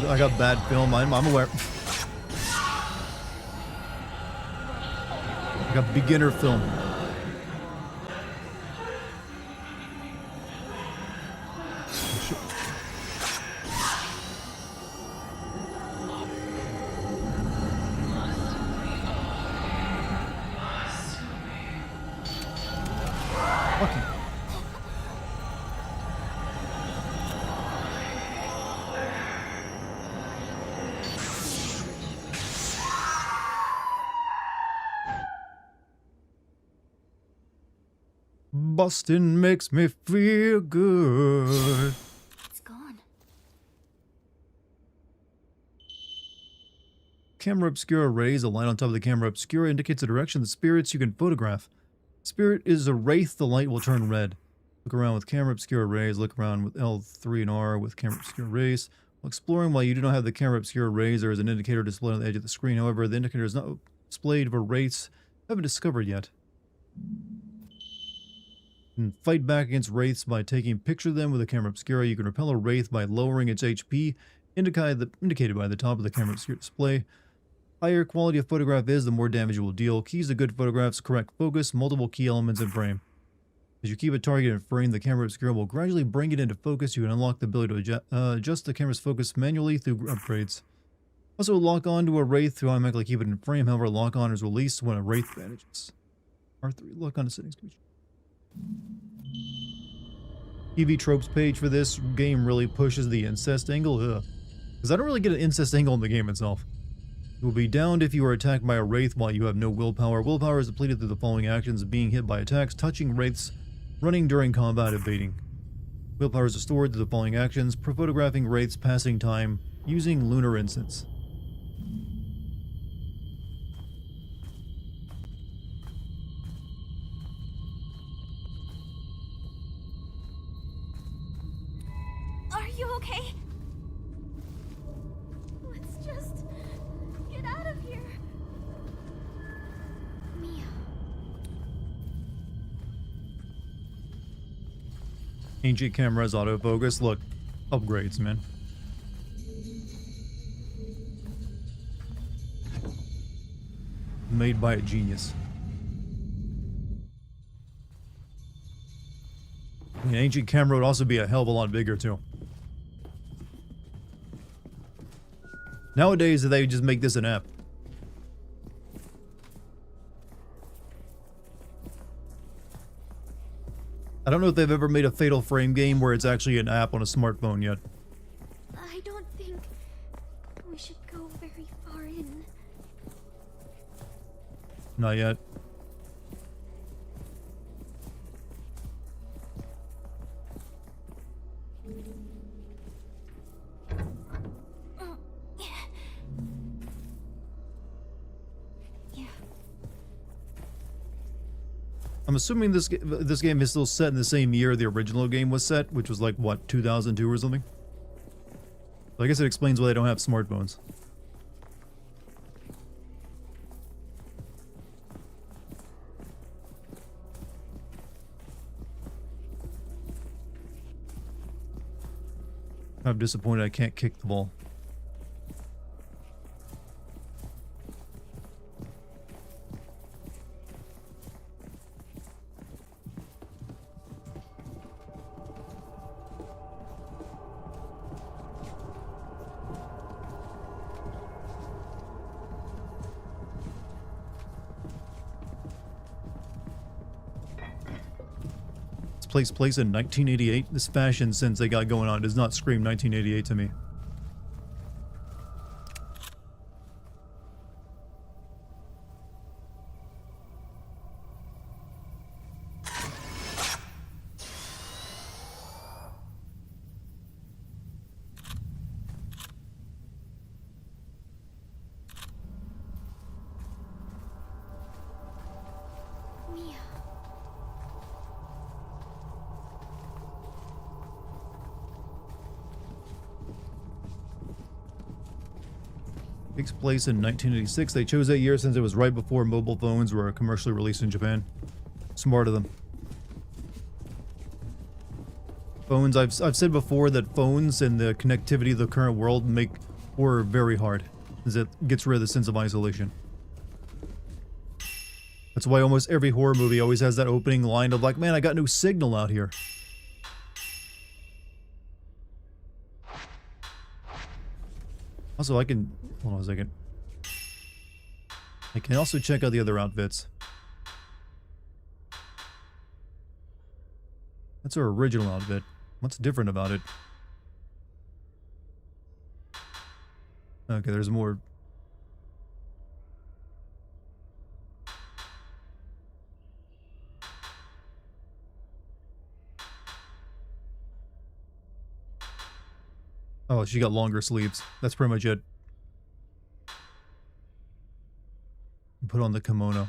I got bad film. I'm aware. I got beginner film. Fucking. Boston makes me feel good. It's gone. Camera obscura rays. A light on top of the camera obscura indicates the direction of the spirits you can photograph. Spirit is a wraith, the light will turn red. Look around with camera obscura rays. Look around with L3 and R with camera obscura rays. While exploring, while you do not have the camera obscura rays, there is an indicator displayed on the edge of the screen. However, the indicator is not displayed for wraiths haven't discovered yet. You can fight back against wraiths by taking a picture of them with a camera obscura. You can repel a wraith by lowering its HP indicated by the top of the camera obscure display. Higher quality of photograph is, the more damage it will deal. Keys to good photographs: correct focus, multiple key elements in frame. As you keep a target in frame, the camera obscure will gradually bring it into focus. You can unlock the ability to adjust the camera's focus manually through upgrades. Also, lock on to a wraith to automatically keep it in frame. However, lock on is released when a wraith vanishes. R3, lock on to settings. TV tropes page for this game really pushes the incest angle. Because I don't really get an incest angle in the game itself. You will be downed if you are attacked by a wraith while you have no willpower. Willpower is depleted through the following actions: being hit by attacks, touching wraiths, running during combat, evading. Willpower is restored through the following actions: photographing wraiths, passing time, using lunar incense. Are you okay? Let's just get out of here. Mia. Ancient cameras, autofocus. Look, upgrades, man. Made by a genius. An ancient camera would also be a hell of a lot bigger, too. Nowadays, they just make this an app. I don't know if they've ever made a Fatal Frame game where it's actually an app on a smartphone yet. I don't think we should go very far in. Not yet. Yeah. I'm assuming this game is still set in the same year the original game was set, which was like, what, 2002 or something? So I guess it explains why they don't have smartphones. I'm disappointed I can't kick the ball. This place in 1988. This fashion sense they got going on does not scream 1988 to me. Mia. Takes place in 1986. They chose that year since it was right before mobile phones were commercially released in Japan. Smart of them. Phones, I've said before that phones and the connectivity of the current world make horror very hard, as it gets rid of the sense of isolation. That's why almost every horror movie always has that opening line of like, man, I got no signal out here. Also, I can... hold on a second. I can also check out the other outfits. That's our original outfit. What's different about it? Okay, there's more. Oh, she got longer sleeves. That's pretty much it. Put on the kimono.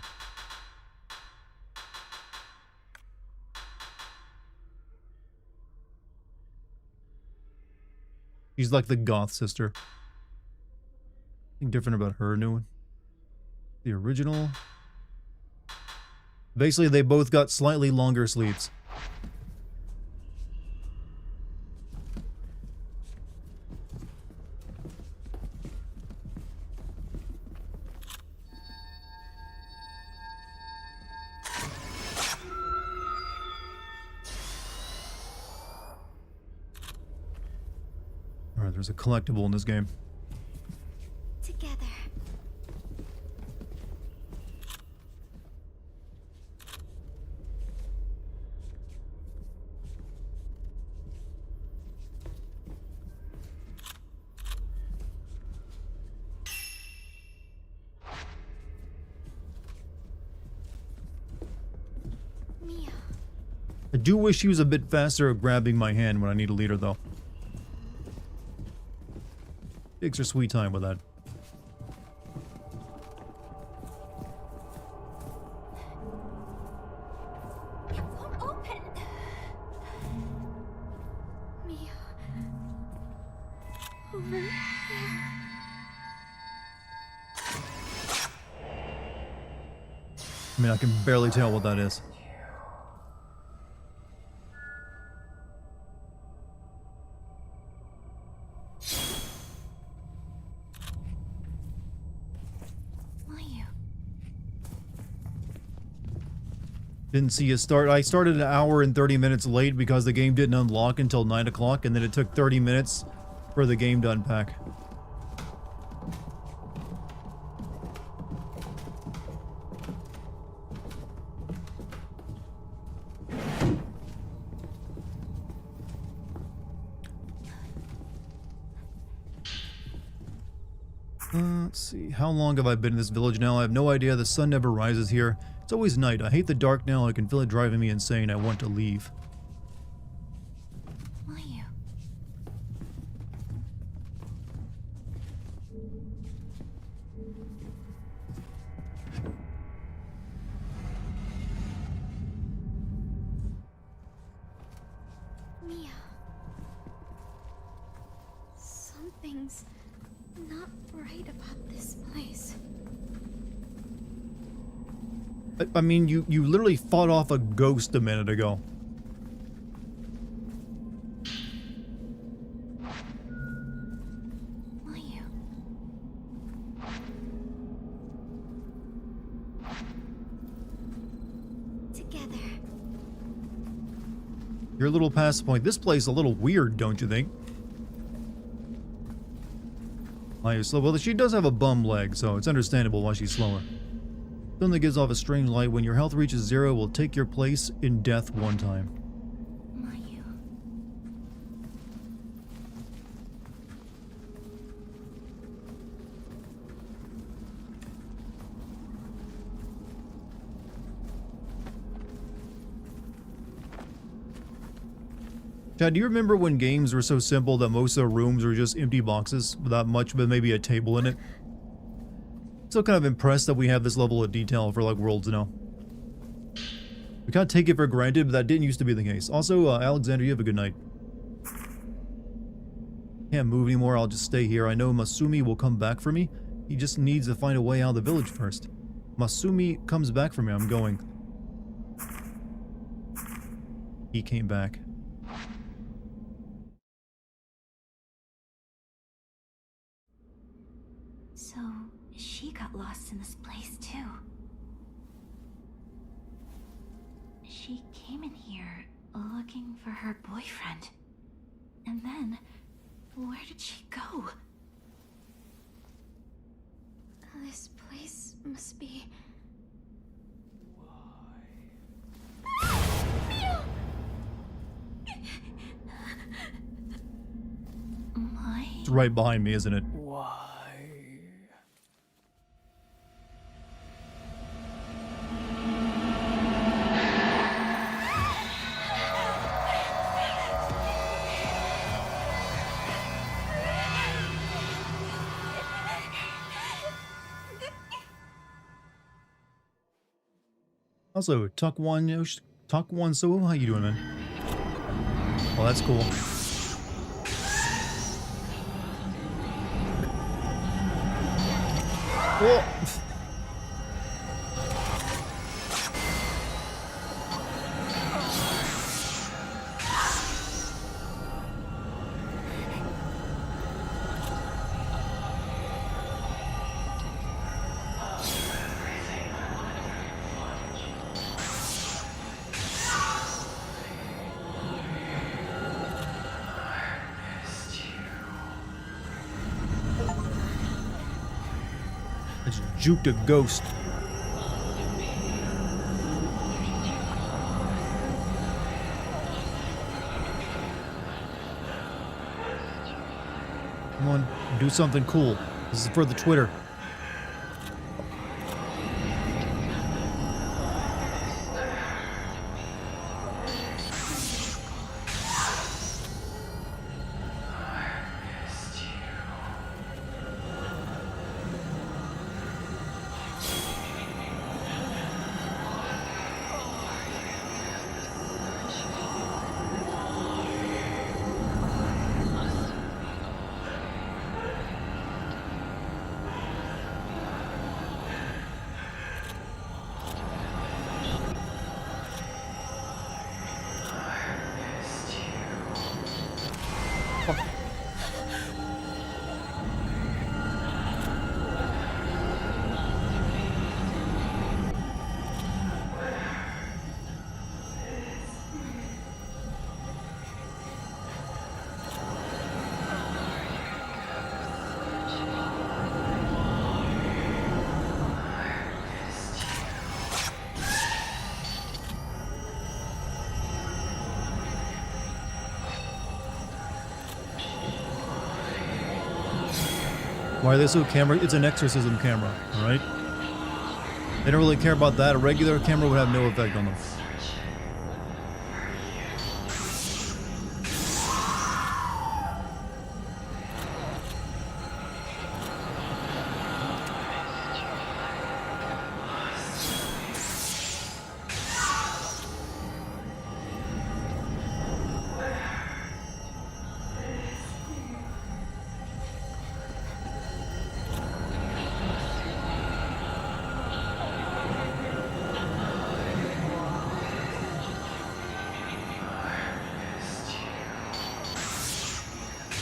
She's like the goth sister. Anything different about her new one? The original? Basically, they both got slightly longer sleeves. there's a collectible in this game. Together. Mia. I do wish he was a bit faster at grabbing my hand when I need a leader, though. Takes her sweet time with that. It won't open. Mia. Over there. I mean, I can barely tell what that is. Didn't see a start. I started an hour and 30 minutes late because the game didn't unlock until 9 o'clock, and then it took 30 minutes for the game to unpack. Let's see. How long have I been in this village now? I have no idea. The sun never rises here. It's always night. I hate the dark now. I can feel it driving me insane. I want to leave. Will you? Mia. Something's not right about this place. I mean, you literally fought off a ghost a minute ago. Will you? Together. You're a little past the point. This place is a little weird, don't you think? Why are you slow? Well, she does have a bum leg, so it's understandable why she's slower. Stone that gives off a strange light. When your health reaches 0, will take your place in death one time. Will you? Chad, do you remember when games were so simple that most of the rooms were just empty boxes without much but maybe a table in it? Still kind of impressed that we have this level of detail for like worlds now. We can't take it for granted, but that didn't used to be the case. Also, Alexander, you have a good night. Can't move anymore, I'll just stay here. I know Masumi will come back for me. He just needs to find a way out of the village first. Masumi comes back for me, I'm going. He came back. So, she got lost in this place too. She came in here looking for her boyfriend. And then, where did she go? This place must be... It's right behind me, isn't it? Also, Tuck One So, how you doing, man? Well, that's cool. Whoa. It's juked a ghost. Come on, do something cool. This is for the Twitter. Why are they so camera? It's an exorcism camera, alright? They don't really care about that. A regular camera would have no effect on them.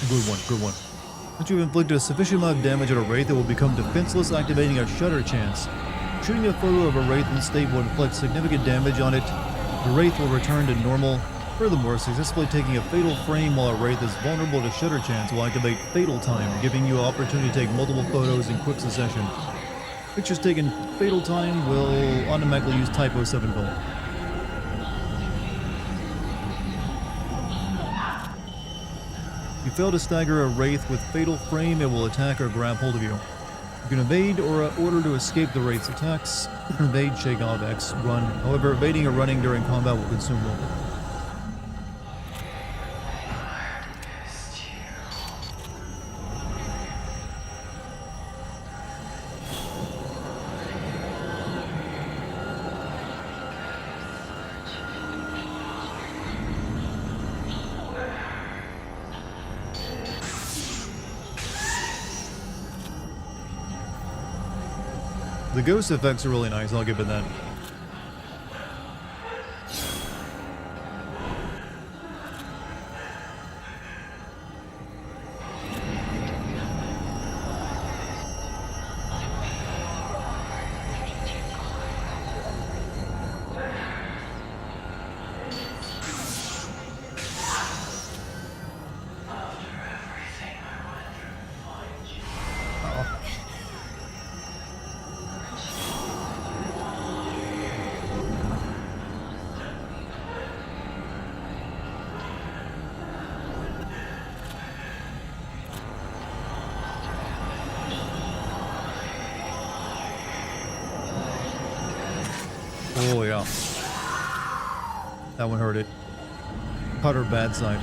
Good one, good one. Once you've inflicted a sufficient amount of damage on a wraith, it will become defenseless, activating a shudder chance. Shooting a photo of a wraith in state will inflict significant damage on it. The wraith will return to normal. Furthermore, successfully taking a fatal frame while a wraith is vulnerable to shudder chance will activate fatal time, giving you an opportunity to take multiple photos in quick succession. Pictures taken fatal time will automatically use Typo 7 film. If you fail to stagger a wraith with fatal frame, it will attack or grab hold of you. You can evade or order to escape the wraith's attacks. Evade, shake off, X, run. However, evading or running during combat will consume local. The ghost effects are really nice, I'll give it that. Oh yeah. That one hurt it. Caught her bad side.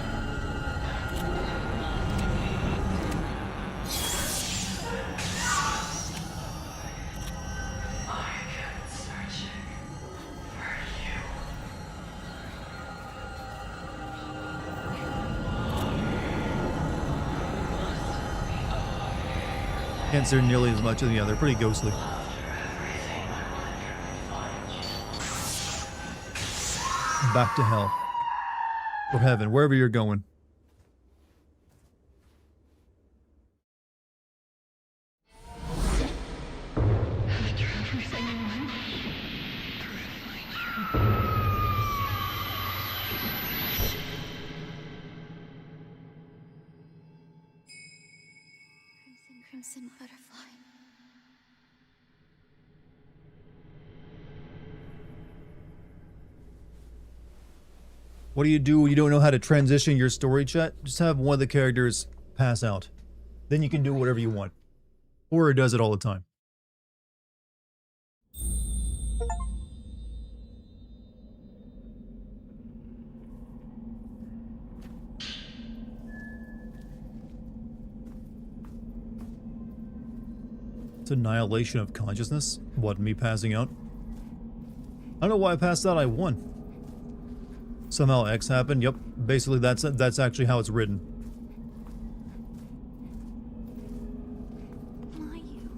Can't see nearly as much as the other. Pretty ghostly. Back to hell. Or heaven, wherever you're going. Crimson butterfly. What do you do when you don't know how to transition your story chat? Just have one of the characters pass out. Then you can do whatever you want. Horror does it all the time. It's annihilation of consciousness. What, me passing out? I don't know why I passed out, I won. Somehow X happened. Yep, basically that's actually how it's written. Why you?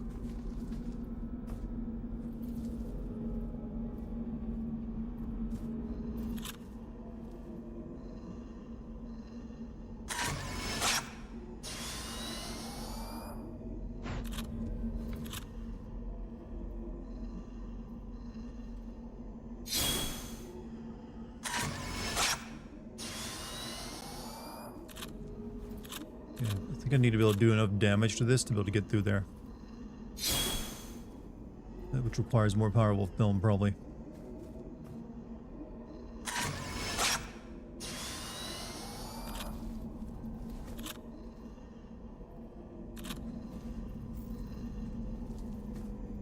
Yeah, I think I need to be able to do enough damage to this to be able to get through there. Which requires more powerful film, probably.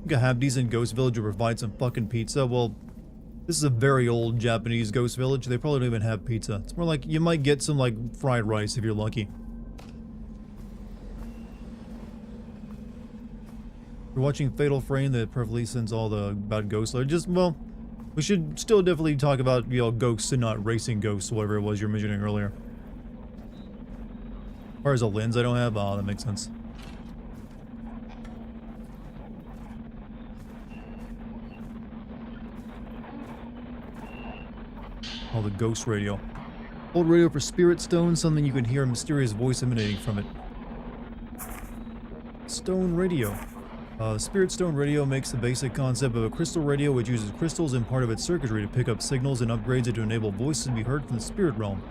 You have decent ghost village to provide some fucking pizza. Well, this is a very old Japanese ghost village. They probably don't even have pizza. It's more like you might get some like fried rice if you're lucky. We're watching Fatal Frame that perfectly sends all the about ghosts. Just, well, we should still definitely talk about, you know, ghosts and not racing ghosts, whatever it was you were mentioning earlier. As far as a lens I don't have, oh, that makes sense. Oh, the ghost radio. Old radio for spirit stone, something you can hear a mysterious voice emanating from it. Stone radio. Spirit Stone Radio makes the basic concept of a crystal radio which uses crystals in part of its circuitry to pick up signals and upgrades it to enable voices to be heard from the spirit realm.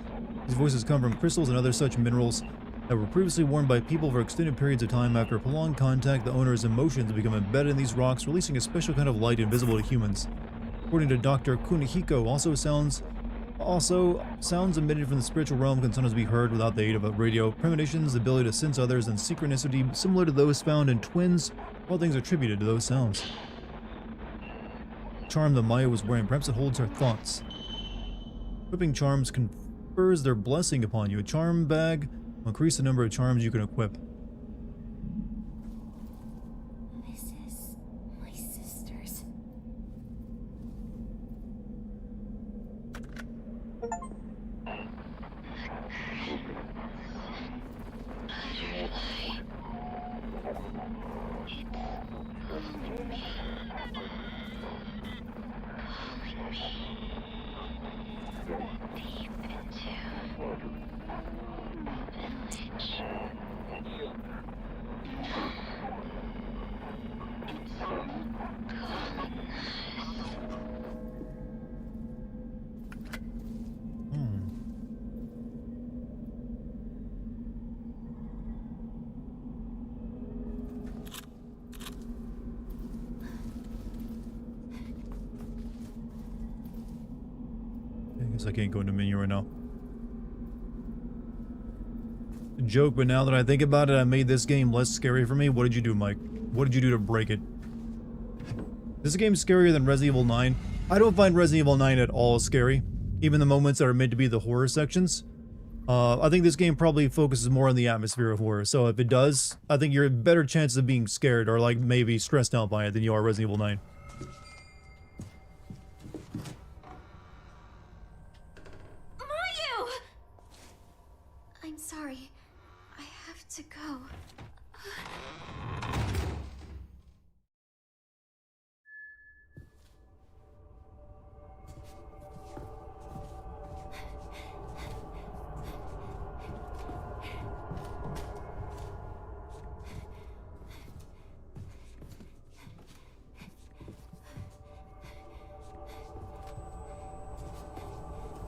These voices come from crystals and other such minerals that were previously worn by people for extended periods of time. After prolonged contact, the owner's emotions become embedded in these rocks, releasing a special kind of light invisible to humans. According to Dr. Kunihiko, sounds emitted from the spiritual realm can sometimes be heard without the aid of a radio. Premonitions, the ability to sense others, and synchronicity similar to those found in twins, all things attributed to those sounds. Charm that Maya was wearing, perhaps it holds her thoughts. Equipping charms confers their blessing upon you. A charm bag will increase the number of charms you can equip. This is my sister's. I guess I can't go into menu right now. Joke, but now that I think about it, I made this game less scary for me. What did you do, Mike? What did you do to break it? This game scarier than Resident Evil 9. I don't find Resident Evil 9 at all scary. Even the moments that are meant to be the horror sections. I think this game probably focuses more on the atmosphere of horror. So if it does, I think you're in better chances of being scared or like maybe stressed out by it than you are Resident Evil 9. I'm sorry. I have to go.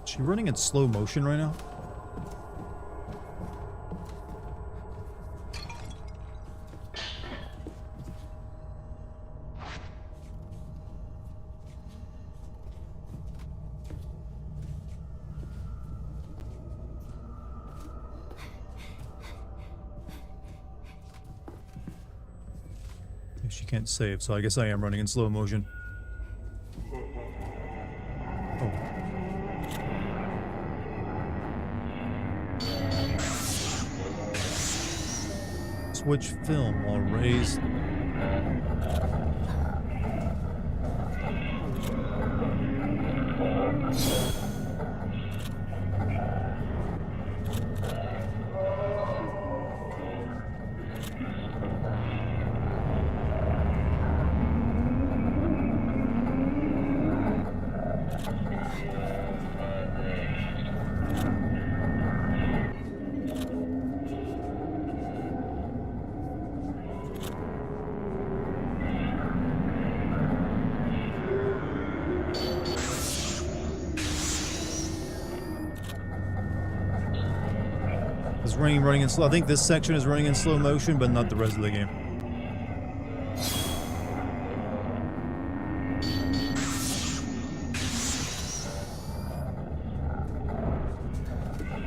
Is she running in slow motion right now? she can't save, so I guess I am running in slow motion. Oh. Switch film while raised. It's running in slow. I think this section is running in slow motion, but not the rest of the game.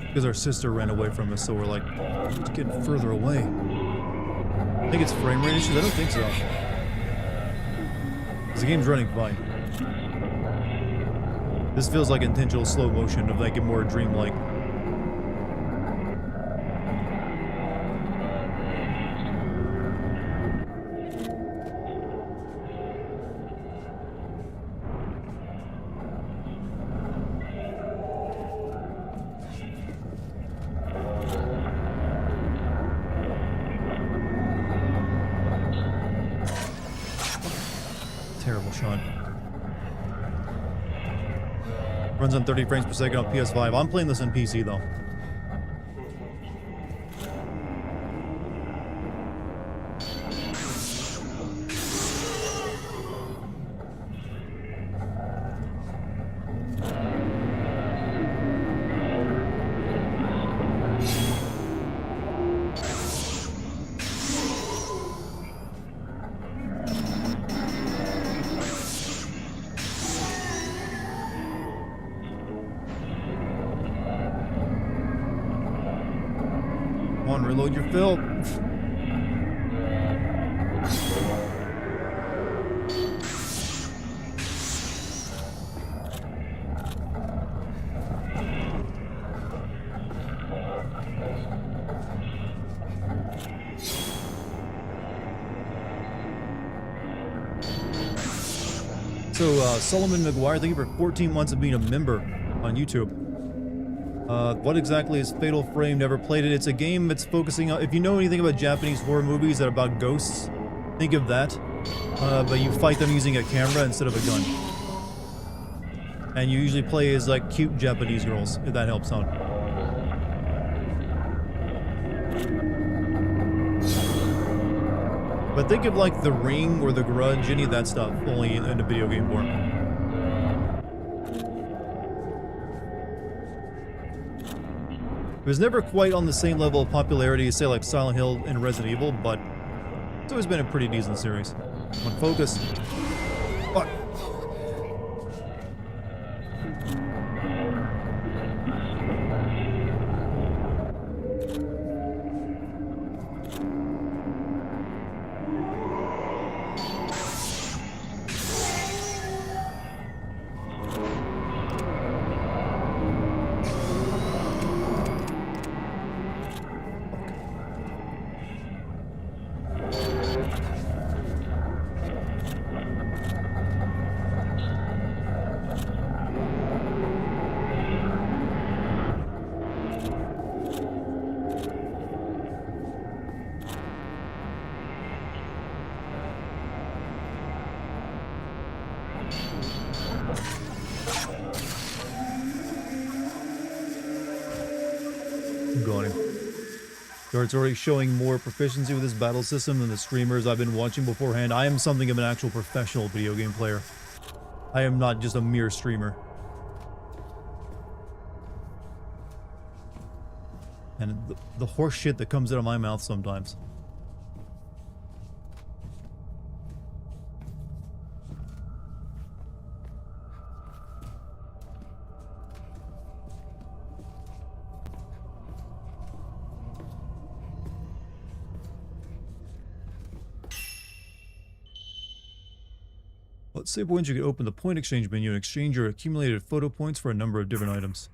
Because our sister ran away from us, so we're like, it's getting further away. I think it's frame rate issues. I don't think so. Because the game's running fine. This feels like intentional slow motion of like it more dreamlike. Terrible shot. Runs on 30 frames per second on PS5. I'm playing this on PC though. Come on, reload your fill. So, Solomon McGuire, thank you for 14 months of being a member on YouTube. What exactly is Fatal Frame? Never played it. It's a game that's focusing on... If you know anything about Japanese horror movies that are about ghosts, think of that. But you fight them using a camera instead of a gun. And you usually play as, like, cute Japanese girls, if that helps out. But think of, like, The Ring or The Grudge, any of that stuff, only in a video game form. It was never quite on the same level of popularity as, say, like Silent Hill and Resident Evil, but it's always been a pretty decent series. Come on, focus. Fuck. Got him. Dart's already showing more proficiency with this battle system than the streamers I've been watching beforehand. I am something of an actual professional video game player. I am not just a mere streamer. And the horse shit that comes out of my mouth sometimes. At save points, you can open the point exchange menu and exchange your accumulated photo points for a number of different items.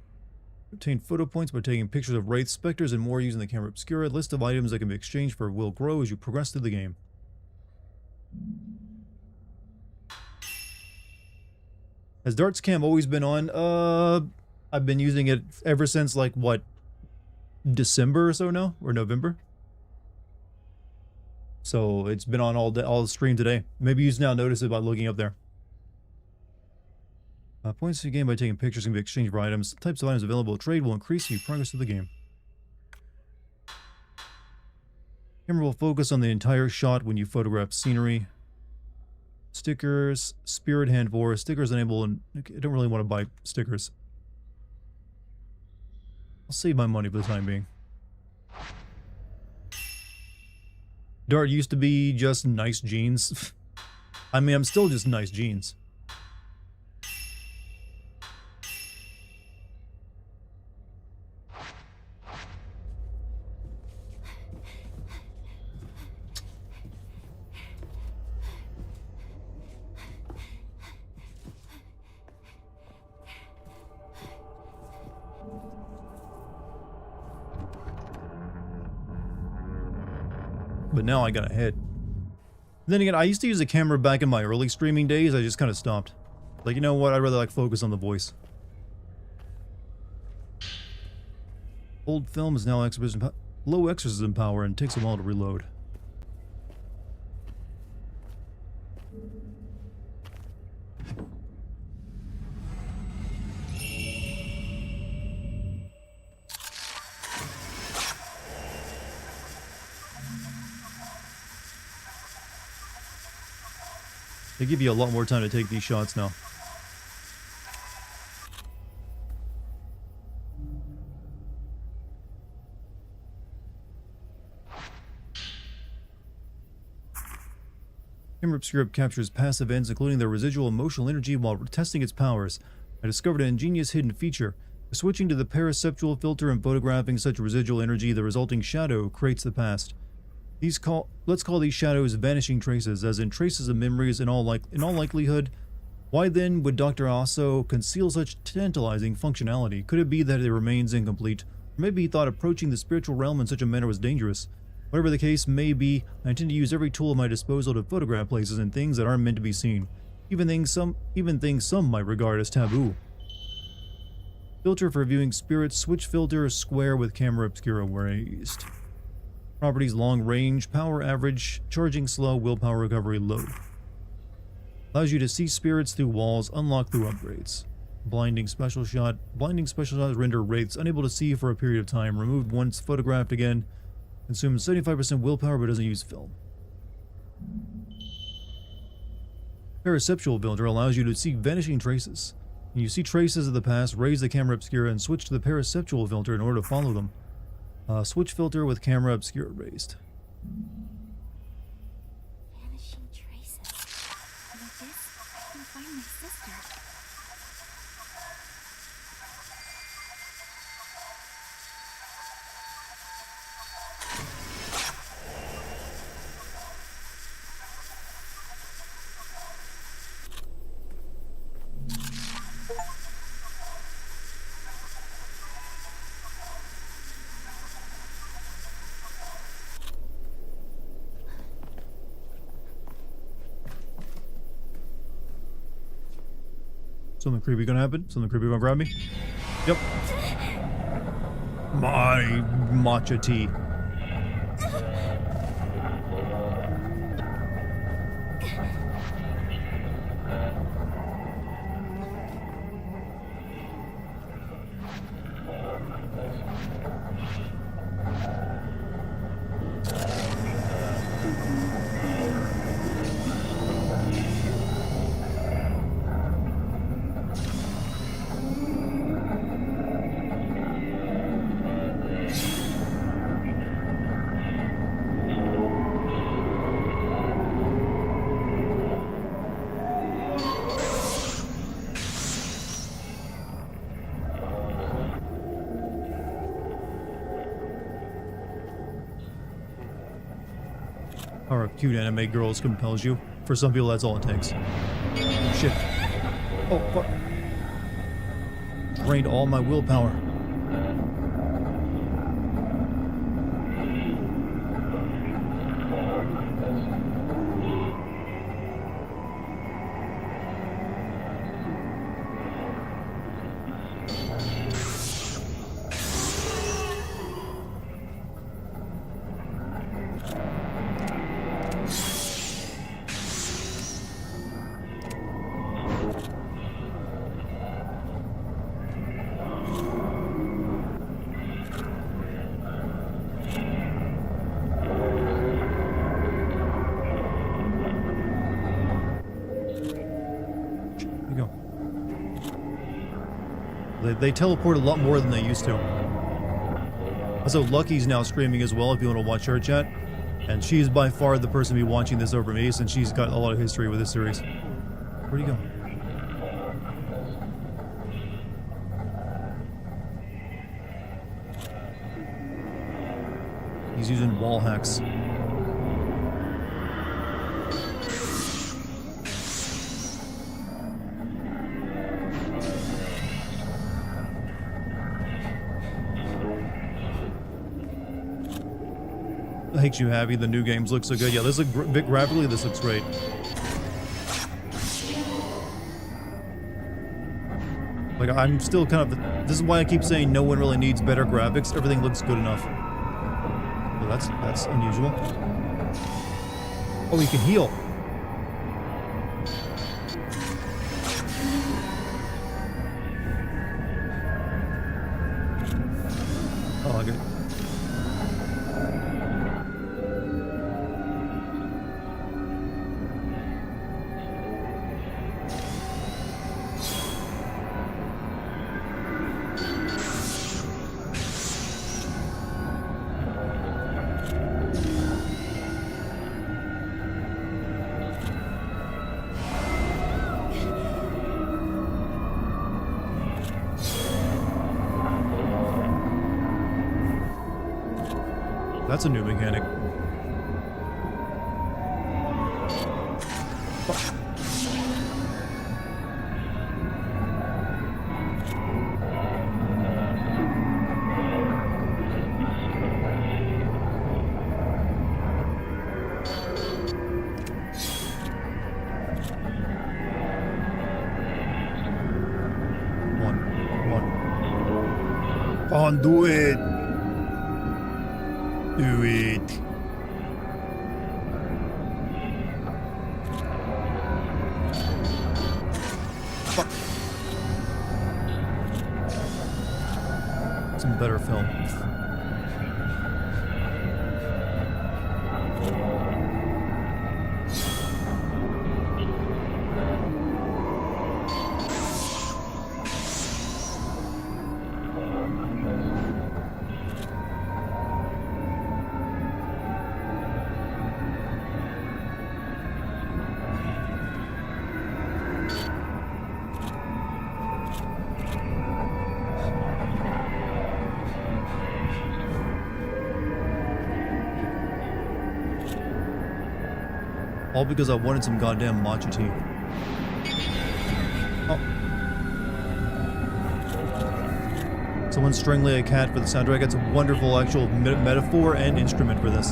Obtain photo points by taking pictures of wraiths, specters, and more using the camera obscura. List of items that can be exchanged for will grow as you progress through the game. Has Dart's Cam always been on? I've been using it ever since, like, what, December or so now? Or November? So it's been on all day, all stream today. Maybe you now notice it by looking up there. Points to the game by taking pictures can be exchanged for items. Types of items available to trade will increase as you progress through the game. Camera will focus on the entire shot when you photograph scenery. Stickers, spirit hand for stickers enable, and I don't really want to buy stickers. I'll save my money for the time being. Dart used to be just nice jeans. I mean, I'm still just nice jeans. But now I got a head. Then again, I used to use a camera back in my early streaming days. I just kind of stopped. Like, you know what? I'd rather like focus on the voice. Old film is now low exorcism power and takes a while to reload. They give you a lot more time to take these shots now. Camera Obscura captures passive ends, including their residual emotional energy, while testing its powers. I discovered an ingenious hidden feature. By switching to the paraceptual filter and photographing such residual energy, the resulting shadow creates the past. Let's call these shadows vanishing traces, as in traces of memories in all likelihood. Why then would Dr. Aso conceal such tantalizing functionality? Could it be that it remains incomplete? Or maybe he thought approaching the spiritual realm in such a manner was dangerous. Whatever the case may be, I intend to use every tool at my disposal to photograph places and things that aren't meant to be seen. Even things some might regard as taboo. Filter for viewing spirits. Switch filter square with camera obscura raised. Properties long range, power average, charging slow, willpower recovery low. Allows you to see spirits through walls, unlock through upgrades. Blinding special shot. Blinding special shots render wraiths unable to see for a period of time. Removed once photographed again. Consumes 75% willpower but doesn't use film. Paraceptual filter allows you to see vanishing traces. When you see traces of the past, raise the camera obscura and switch to the paraceptual filter in order to follow them. Switch filter with camera obscura raised. Vanishing traces. Like this, I can find my sister. Something creepy gonna happen? Something creepy gonna grab me? Yep. My matcha tea. Or cute anime girls compels you. For some people, that's all it takes. Oh, shit. Oh, fuck. Drained all my willpower. They teleport a lot more than they used to. Also, Lucky's now streaming as well if you want to watch her chat. And she's by far the person to be watching this over me since she's got a lot of history with this series. Where'd he go? He's using wall hacks. I hate you, Abby. The new games look so good. Yeah, this looks graphically. This looks great. Like, I'm still kind of. This is why I keep saying no one really needs better graphics. Everything looks good enough. Well, that's unusual. Oh, he can heal. Oh, okay. That's a new mechanic. One. On, do it. Do it. Fuck. Some better film. All because I wanted some goddamn matcha tea. Oh. Someone strangling a cat for the soundtrack. It's a wonderful actual metaphor and instrument for this.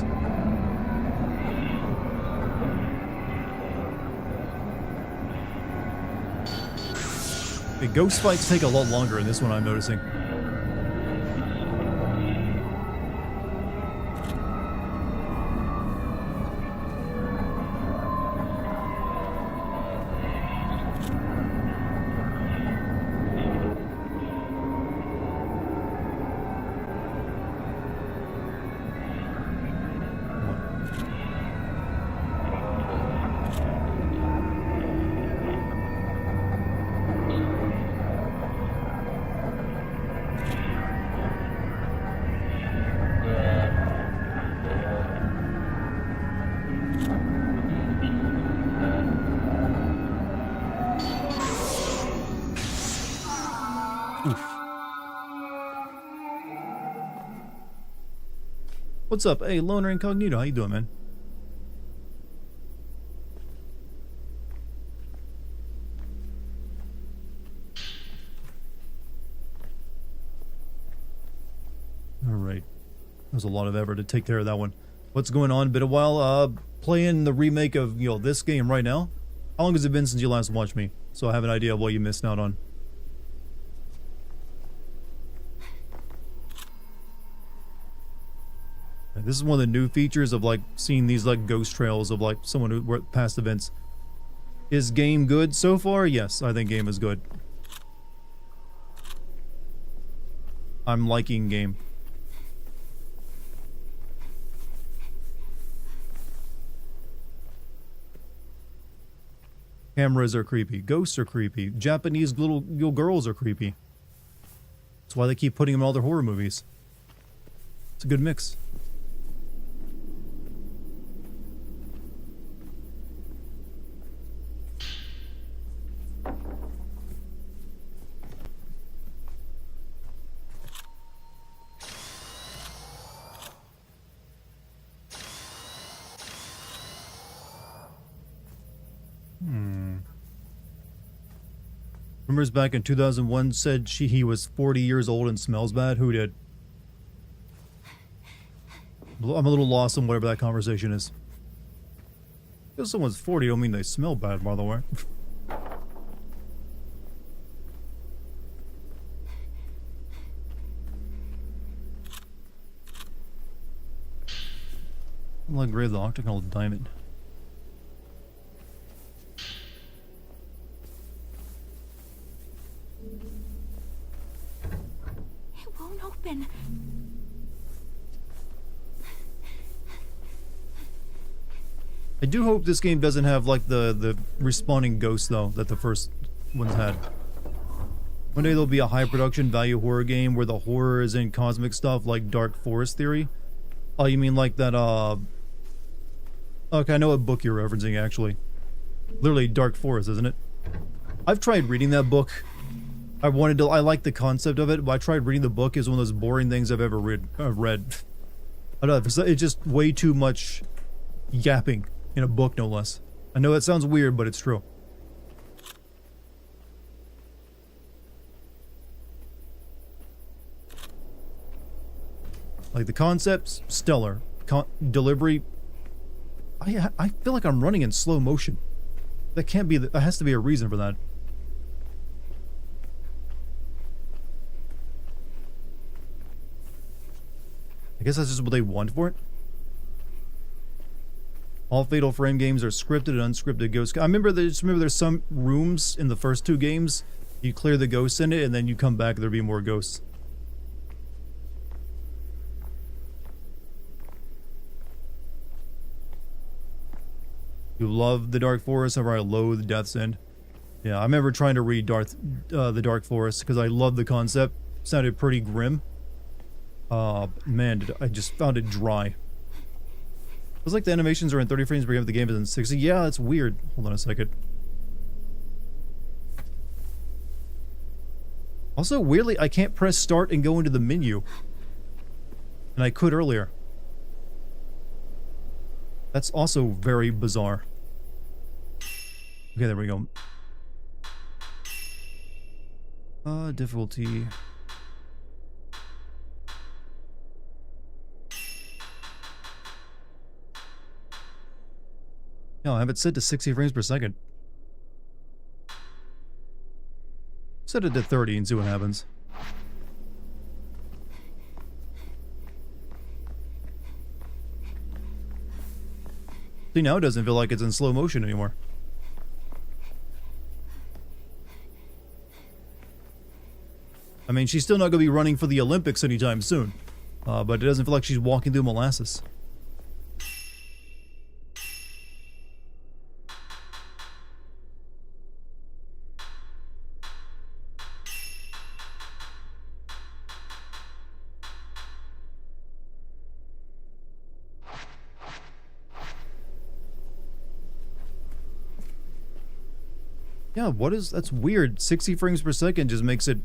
The ghost fights take a lot longer in this one, I'm noticing. What's up? Hey, Loner Incognito, how you doing, man? was a lot of effort to take care of that one. What's going on? Been a while. Playing the remake of, you know, this game right now. How long has it been since you last watched me? So I have an idea of what you missed out on. This is one of the new features of, like, seeing these, like, ghost trails of, like, someone who were at past events. Is game good so far? Yes, I think game is good. I'm liking game. Cameras are creepy. Ghosts are creepy. Japanese little girls are creepy. That's why they keep putting them in all their horror movies. It's a good mix. Rumors back in 2001 said he was 40 years old and smells bad. Who did? I'm a little lost on whatever that conversation is. Because someone's 40 don't mean they smell bad, by the way. Like Grave the Octagonal Diamond. It won't open. I do hope this game doesn't have like the respawning ghosts though that the first ones had. One day there'll be a high production value horror game where the horror is in cosmic stuff like Dark Forest Theory. Oh, you mean like that okay, I know what book you're referencing actually. Literally Dark Forest, isn't it? I've tried reading that book. I like the concept of it, but I tried reading the book. It's one of those boring things I've ever read. I don't know, it's just way too much yapping in a book, no less. I know that sounds weird, but it's true. Like the concepts, stellar. Delivery, I feel like I'm running in slow motion. That can't be, there has to be a reason for that. I guess that's just what they want for it. All Fatal Frame games are scripted and unscripted ghosts. I remember there's some rooms in the first two games. You clear the ghosts in it, and then you come back, there'll be more ghosts. You love the Dark Forest, however I loathe Death's End. Yeah, I remember trying to read the Dark Forest because I love the concept. It sounded pretty grim. Man, I just found it dry. It was like the animations are in 30 frames per game, the game is in 60. Yeah, that's weird. Hold on a second. Also, weirdly, I can't press start and go into the menu. And I could earlier. That's also very bizarre. Okay, there we go. Difficulty. No, I have it set to 60 frames per second. Set it to 30 and see what happens. See, now it doesn't feel like it's in slow motion anymore. I mean, she's still not going to be running for the Olympics anytime soon. But it doesn't feel like she's walking through molasses. Yeah, that's weird. 60 frames per second just makes it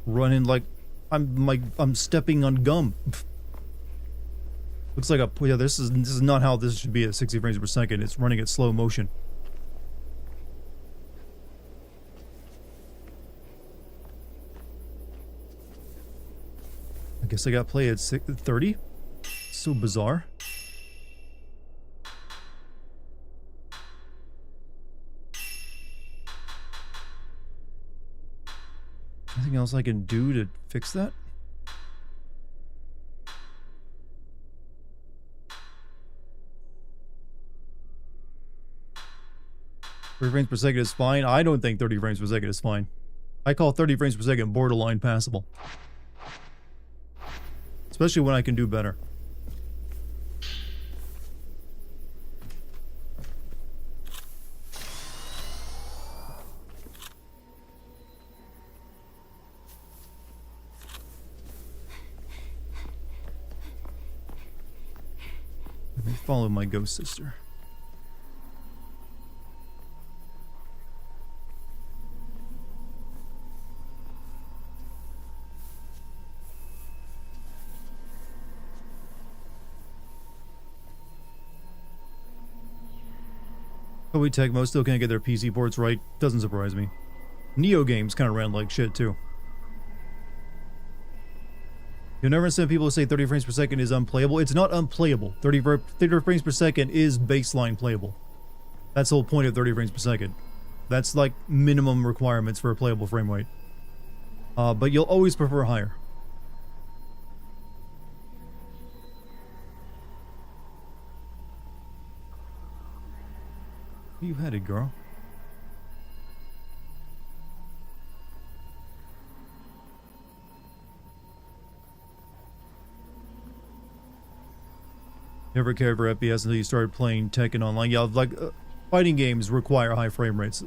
running like I'm stepping on gum. Looks like yeah, this is not how this should be at 60 frames per second. It's running at slow motion. guess I got play at 30? So bizarre. Anything else I can do to fix that? 30 frames per second is fine. I don't think 30 frames per second is fine. I call 30 frames per second borderline passable. Especially when I can do better. Let me follow my ghost sister. Koei Tecmo still can't get their PC ports right. Doesn't surprise me. Neo games kind of ran like shit too. You'll never understand people who say 30 frames per second is unplayable. It's not unplayable. 30 frames per second is baseline playable. That's the whole point of 30 frames per second. That's like minimum requirements for a playable frame rate. But you'll always prefer higher. Where you headed, girl? Never cared for FPS until you started playing Tekken online. Yeah, like fighting games require high frame rates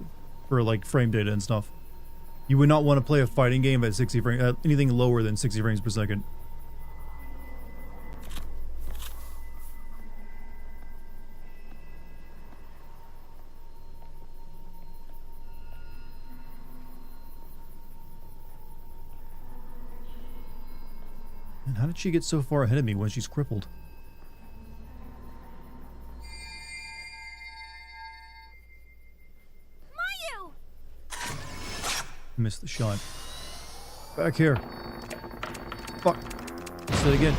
for like frame data and stuff. You would not want to play a fighting game at 60 frames, anything lower than 60 frames per second. And how did she get so far ahead of me when she's crippled? Missed the shot. Back here. Fuck. Say it again.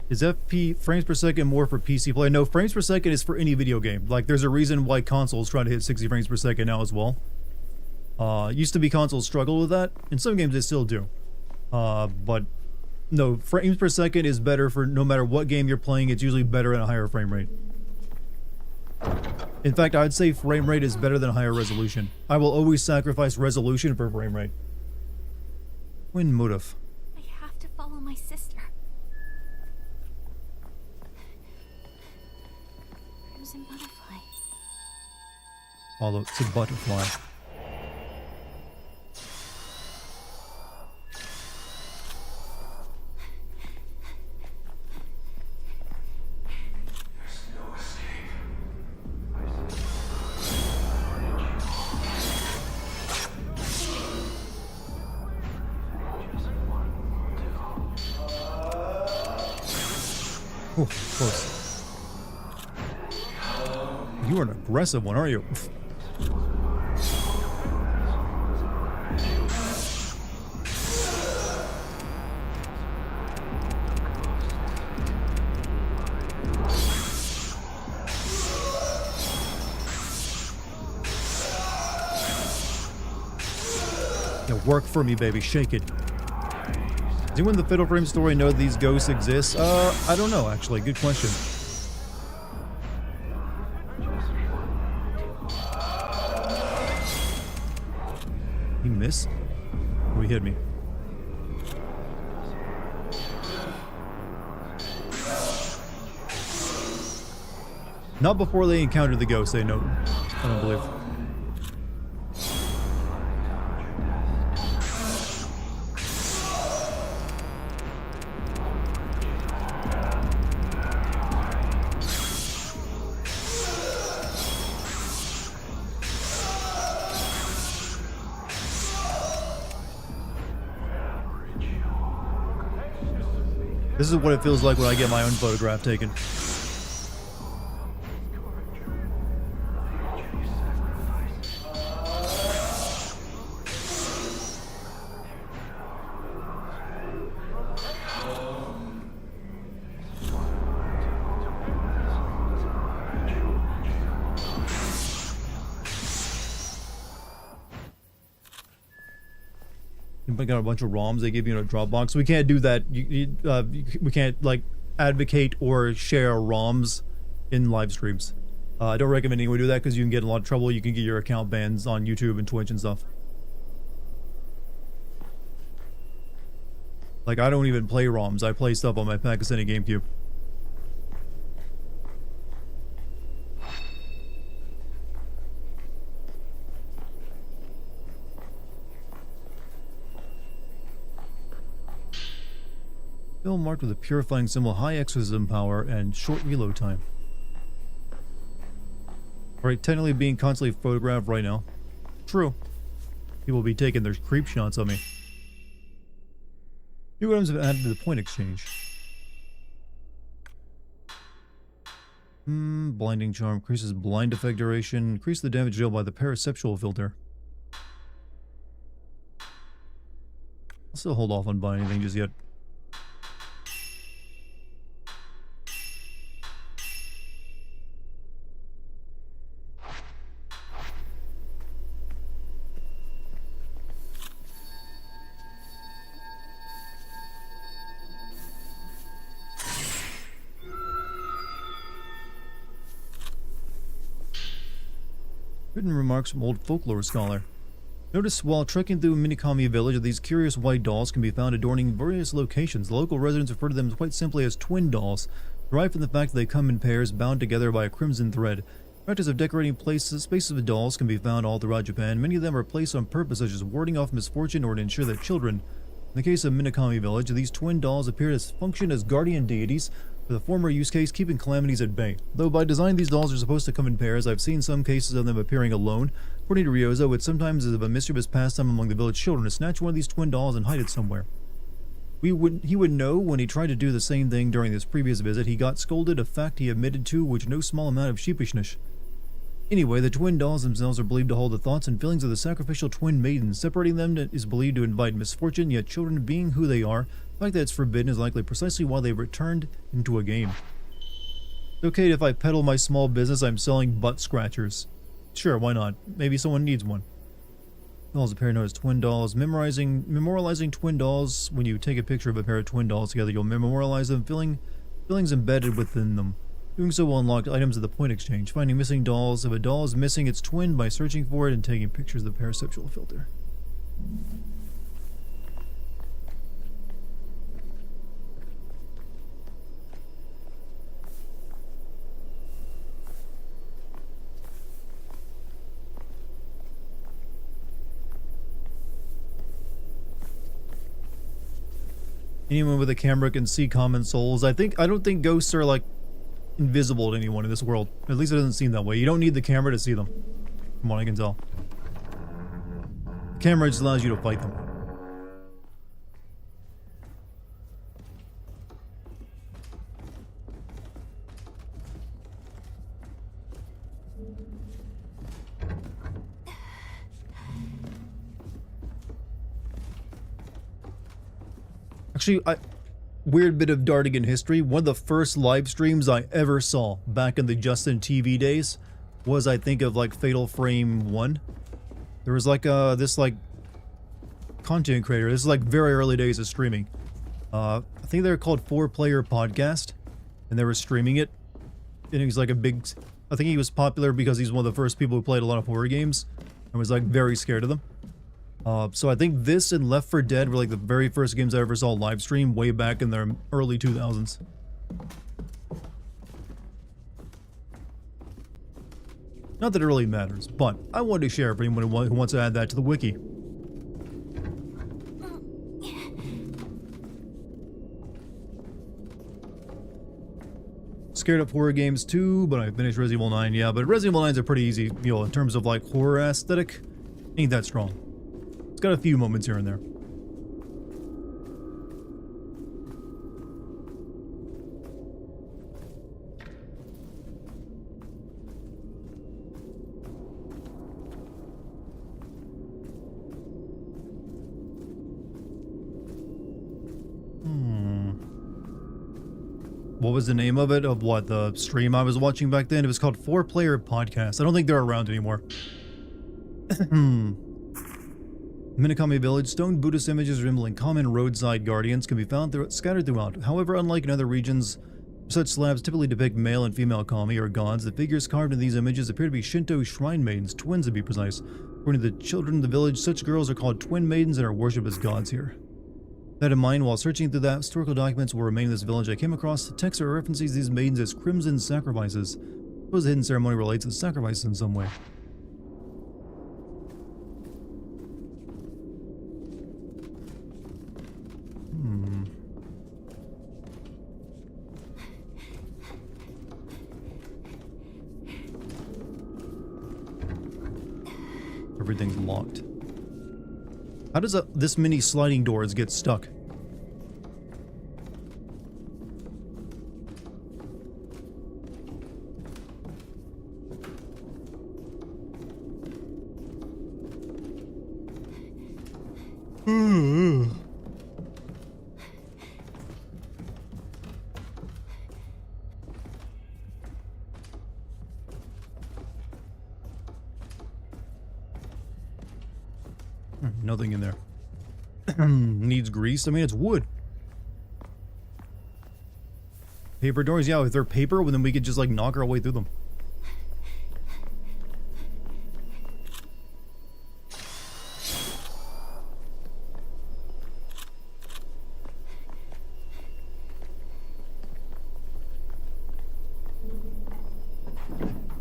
Is FP frames per second more for PC play? No, frames per second is for any video game. Like, there's a reason why consoles try to hit 60 frames per second now as well. Used to be consoles struggle with that. In some games they still do. But no, frames per second is better for no matter what game you're playing. It's usually better at a higher frame rate. In fact, I'd say frame rate is better than higher resolution. I will always sacrifice resolution for frame rate. Win motive. I have to follow my sister. Crimson butterfly. Follow, it's a butterfly. Oh, close. You are an aggressive one, aren't you? Yeah, work for me, baby. Shake it. Does anyone in the Fiddle Frame story know these ghosts exist? I don't know, actually. Good question. He missed? Or he hit me? Not before they encountered the ghost, they know. I don't believe. This is what it feels like when I get my own photograph taken. You got a bunch of ROMs they give you in a Dropbox. We can't do that. We can't like advocate or share ROMs in live streams. I don't recommend anyone do that because you can get in a lot of trouble. You can get your account bans on YouTube and Twitch and stuff. Like, I don't even play ROMs. I play stuff on my Pakistani GameCube. Film marked with a purifying symbol, high exorcism power, and short reload time. Alright, technically being constantly photographed right now. True. People will be taking their creep shots on me. New items have been added to the point exchange. Blinding charm. Increases blind effect duration. Increase the damage dealt by the paraceptual filter. I'll still hold off on buying anything just yet. Written remarks from old folklore scholar. Notice while trekking through Minikami village, these curious white dolls can be found adorning various locations. The local residents refer to them quite simply as twin dolls, derived from the fact that they come in pairs bound together by a crimson thread. Practice of decorating spaces with dolls can be found all throughout Japan. Many of them are placed on purpose, such as warding off misfortune or to ensure that children. In the case of Minikami village, these twin dolls appear to function as guardian deities, for the former use case keeping calamities at bay. Though by design these dolls are supposed to come in pairs, I've seen some cases of them appearing alone. According to Ryozo, it sometimes is of a mischievous pastime among the village children to snatch one of these twin dolls and hide it somewhere. He would know when he tried to do the same thing during this previous visit. He got scolded, a fact he admitted to, which no small amount of sheepishness. Anyway, the twin dolls themselves are believed to hold the thoughts and feelings of the sacrificial twin maidens. Separating them is believed to invite misfortune, yet children being who they are, the fact that it's forbidden is likely precisely why they've returned into a game. It's okay if I peddle my small business, I'm selling butt scratchers. Sure, why not? Maybe someone needs one. Dolls appear known as twin dolls. Memorializing twin dolls. When you take a picture of a pair of twin dolls together, you'll memorialize them, feelings embedded within them. Doing so will unlock items at the point exchange. Finding missing dolls. If a doll is missing its twin by searching for it and taking pictures of the paraceptual filter. Anyone with a camera can see common souls. I don't think ghosts are like invisible to anyone in this world. At least it doesn't seem that way. You don't need the camera to see them, from what I can tell. The camera just allows you to fight them. Actually, weird bit of Dartigan history. One of the first live streams I ever saw back in the Justin TV days was, I think, of like Fatal Frame 1. There was like this like content creator. This is like very early days of streaming. I think they were called 4-Player Podcast, and they were streaming it. And he was like a big. I think he was popular because he's one of the first people who played a lot of horror games and was like very scared of them. So I think this and Left 4 Dead were like the very first games I ever saw live stream way back in the early 2000s. Not that it really matters, but I wanted to share for anyone who wants to add that to the wiki. Scared of horror games too, but I finished Resident Evil 9, yeah, but Resident Evil 9's are pretty easy, you know, in terms of like horror aesthetic. Ain't that strong. It's got a few moments here and there. What was the name of it? Of what? The stream I was watching back then? It was called 4-Player Podcast. I don't think they're around anymore. Minakami Village, stone Buddhist images resembling common roadside guardians can be found scattered throughout. However, unlike in other regions, such slabs typically depict male and female kami, or gods. The figures carved in these images appear to be Shinto shrine maidens, twins to be precise. According to the children of the village, such girls are called twin maidens and are worshipped as gods here. That in mind, while searching through the historical documents will remain in this village, I came across the text that references these maidens as crimson sacrifices. Suppose the hidden ceremony relates to sacrifices in some way. Everything's locked. How does this many sliding doors get stuck? Nothing in there. Needs grease. I mean, it's wood. Paper doors? Yeah, if they're paper, well, then we could just like knock our way through them.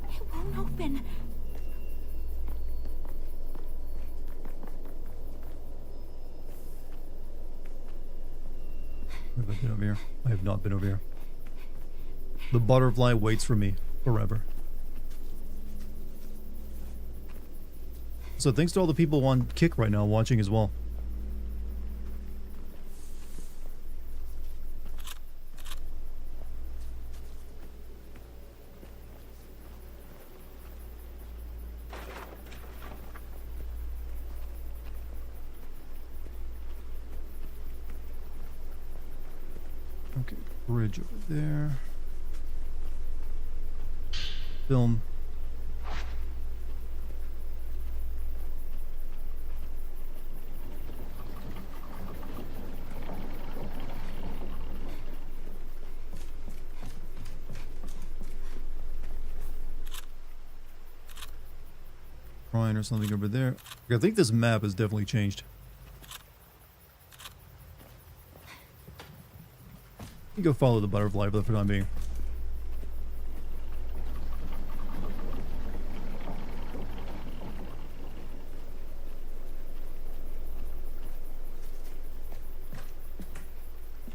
It won't open. Have I been over here? I have not been over here. The butterfly waits for me forever. So thanks to all the people on Kick right now watching as well. Okay, bridge over there. Film. Shrine or something over there. I think this map has definitely changed. You go follow the butterfly for the time being.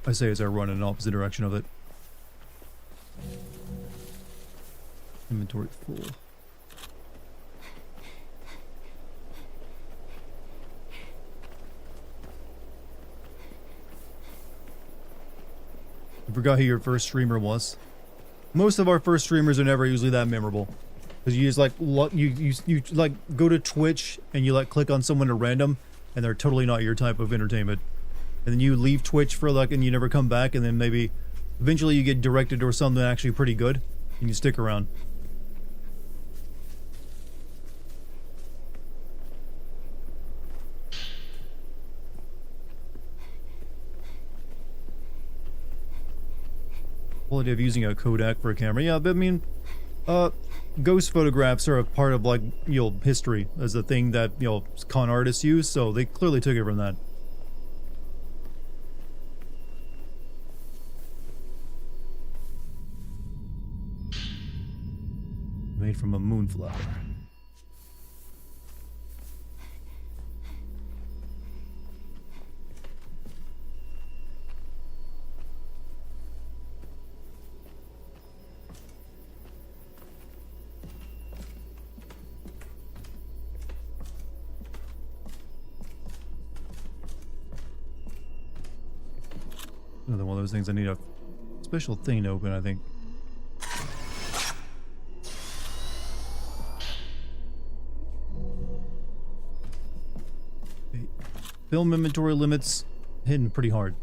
I say as I run in an opposite direction of it. Inventory full. I forgot who your first streamer was. Most of our first streamers are never usually that memorable, because you just like you like go to Twitch and you like click on someone at random, and they're totally not your type of entertainment, and then you leave Twitch for like and you never come back, and then maybe eventually you get directed or something actually pretty good, and you stick around. Quality of using a Kodak for a camera. Yeah, but I mean, ghost photographs are a part of like, you know, history as a thing that, you know, con artists use, so they clearly took it from that. Made from a moonflower. Another one of those things I need a special thing to open, I think. Okay. Film inventory limits hidden pretty hard.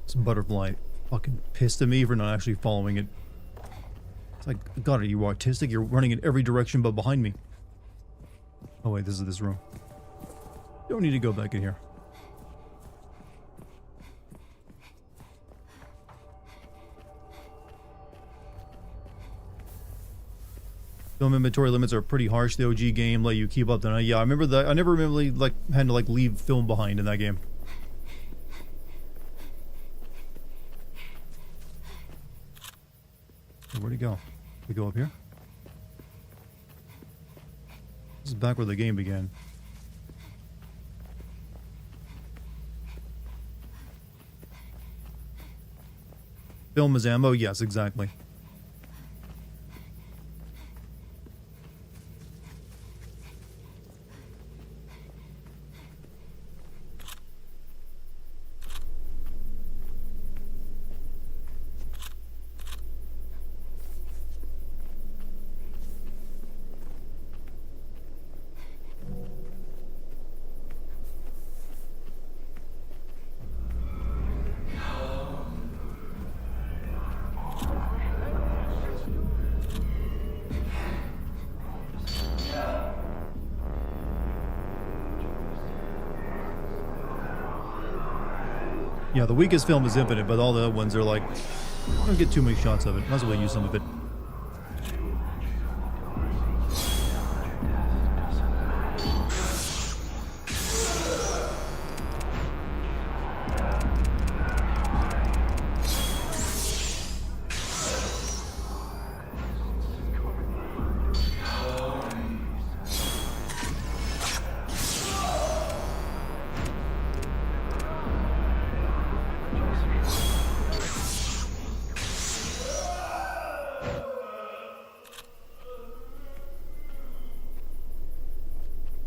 This butterfly fucking pissed at me for not actually following it. It's like, God, are you autistic? You're running in every direction but behind me. Oh wait, this is this room. Don't need to go back in here. Film inventory limits are pretty harsh. The OG game let you keep up the night. Yeah, I remember that. I never remember like had to like leave film behind in that game. Where'd he go? Did he go up here? This is back where the game began. Film as ammo? Yes, exactly. Yeah, the weakest film is Infinite, but all the other ones are like, I don't get too many shots of it. Might as well use some of it.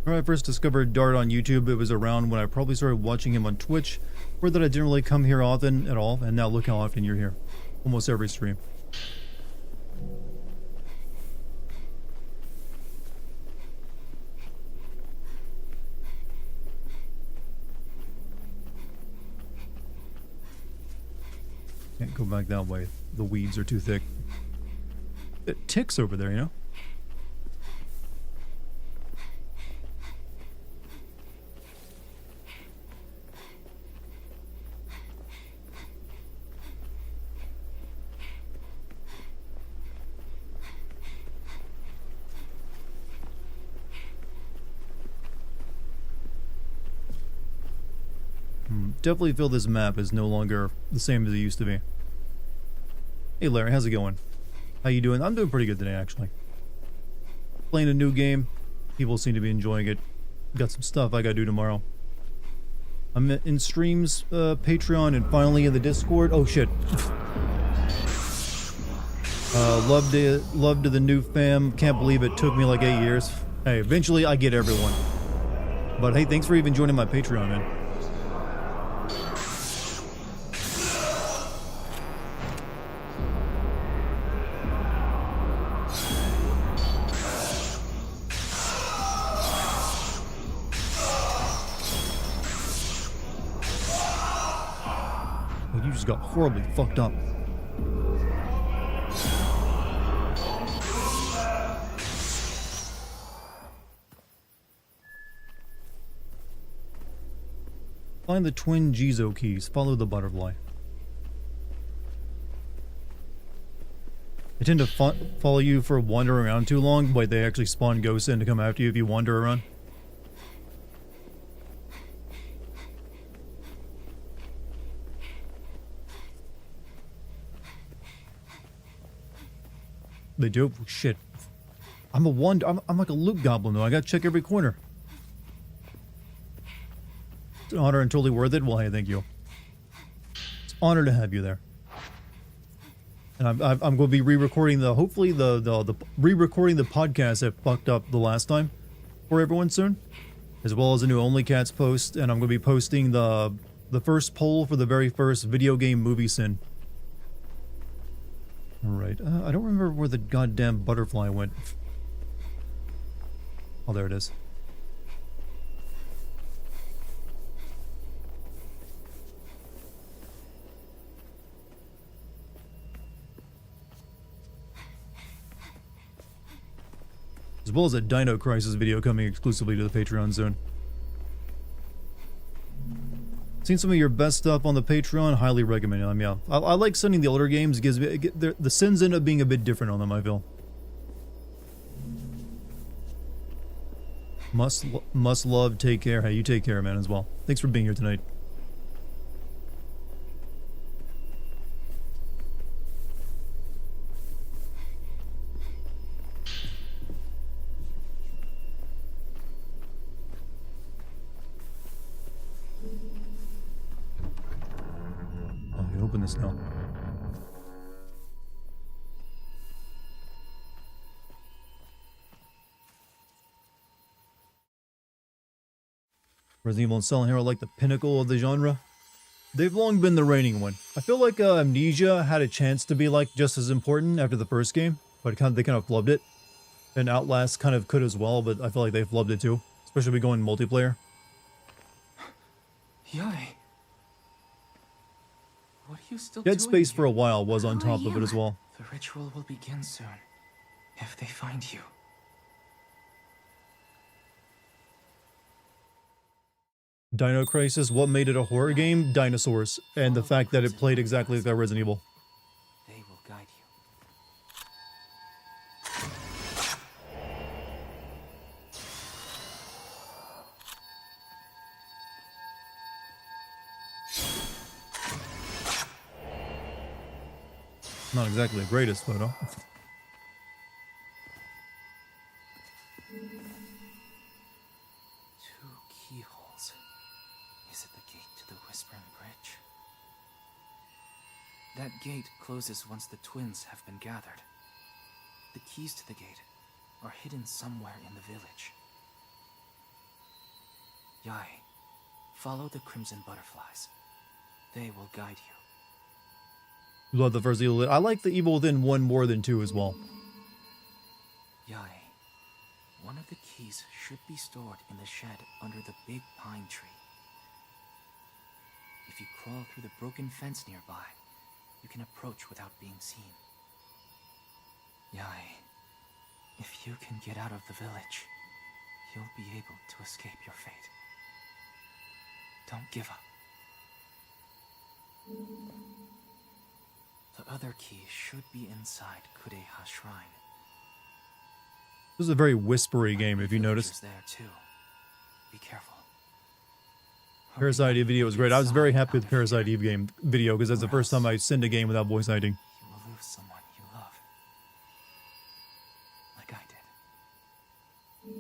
When I first discovered Dart on YouTube, it was around when I probably started watching him on Twitch, or that I didn't really come here often at all, and now look how often you're here. Almost every stream. Can't go back that way. The weeds are too thick. It ticks over there, you know? Definitely feel this map is no longer the same as it used to be. Hey Larry, how's it going? How you doing? I'm doing pretty good today, actually. Playing a new game. People seem to be enjoying it. Got some stuff I gotta do tomorrow. I'm in streams, Patreon, and finally in the Discord. Oh shit. Love to the new fam. Can't believe it took me like 8 years. Hey, eventually I get everyone. But hey, thanks for even joining my Patreon, man. You just got horribly fucked up. Find the twin Jizo keys. Follow the butterfly. They tend to follow you for wandering around too long, but they actually spawn ghosts in to come after you if you wander around. They do? Shit. I'm like a loot goblin though. I gotta check every corner. It's an honor and totally worth it. Well, hey, thank you. It's an honor to have you there. And I'm going to be re-recording hopefully the re-recording the podcast that fucked up the last time for everyone soon, as well as a new Only Cats post, and I'm going to be posting the first poll for the very first video game movie sin. Alright, I don't remember where the goddamn butterfly went. Oh, there it is. as well as a Dino Crisis video coming exclusively to the Patreon soon. Seen some of your best stuff on the Patreon, highly recommend them. Yeah, I like sending the older games. It gives me, the sins end up being a bit different on them, I feel. Must love, take care. Hey, you take care, man, as well. Thanks for being here tonight. Oh, I can open this now. Resident Evil and Silent Hill are like the pinnacle of the genre. They've long been the reigning one. I feel like Amnesia had a chance to be like just as important after the first game, but they kind of flubbed it. And Outlast kind of could as well, but I feel like they flubbed it too, especially going multiplayer. Yai, what are you still doing Dead Space here? for a while was on Who are top of it you? as well. The ritual will begin soon, if they find you. Dino Crisis, what made it a horror game? Dinosaurs, and the fact that it played exactly like Resident Evil. They will guide you. Not exactly the greatest photo. Two keyholes. Is it the gate to the Whispering Bridge? That gate closes once the twins have been gathered. The keys to the gate are hidden somewhere in the village. Yai, follow the crimson butterflies. They will guide you. Love the first Evil Within. I like the Evil Within 1 more than 2 as well. Yai, one of the keys should be stored in the shed under the big pine tree. If you crawl through the broken fence nearby, you can approach without being seen. Yai, if you can get out of the village, you'll be able to escape your fate. Don't give up. The other key should be inside Kudeha Shrine. This is a very whispery game, if you noticed. There too. Be careful. Parasite Eve video was great. I was very happy with the Parasite Eve game video because that's the first time I sent a game without voice acting. You will lose someone you love. Like I did.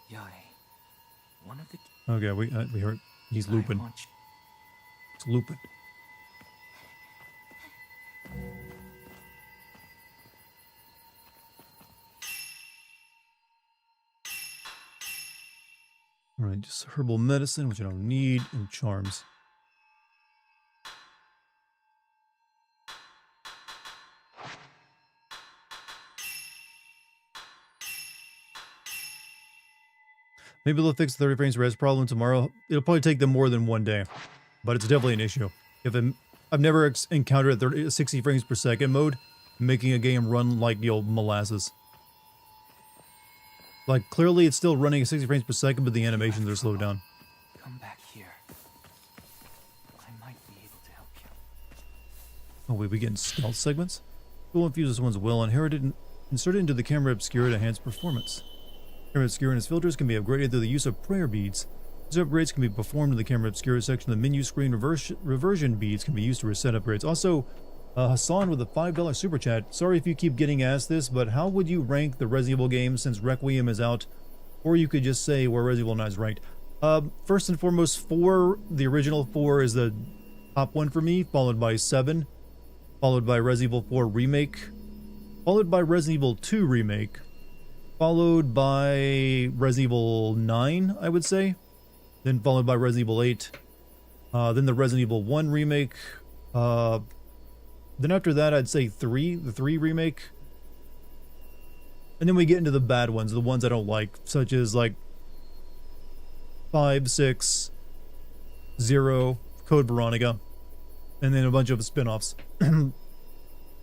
Yai, one of the... Okay, we heard he's looping. It's looping. Alright, just herbal medicine, which I don't need, and charms. Maybe they'll fix the 30 frames res problem tomorrow. It'll probably take them more than one day, but it's definitely an issue. I've never encountered a 60 frames per second mode making a game run like the old molasses. Like, clearly it's still running at 60 frames per second, but the animations are slowed down. Come back here. I might be able to help you. Oh wait, we getting stealth segments? We'll infuse this one's will, insert it into the camera obscura to enhance performance. Camera obscura and its filters can be upgraded through the use of prayer beads. These upgrades can be performed in the camera obscura section of the menu screen. Reversion beads can be used to reset upgrades. Also, Hassan with a $5 super chat. Sorry if you keep getting asked this, but how would you rank the Resident Evil games since Requiem is out? Or you could just say where Resident Evil 9 is ranked. First and foremost, 4, the original 4 is the top one for me, followed by 7, followed by Resident Evil 4 Remake, followed by Resident Evil 2 Remake, followed by Resident Evil 9, I would say, then followed by Resident Evil 8, then the Resident Evil 1 Remake, then after that, I'd say 3, the 3 remake. And then we get into the bad ones, the ones I don't like, such as like 5, 6, 0, Code Veronica, and then a bunch of spin-offs.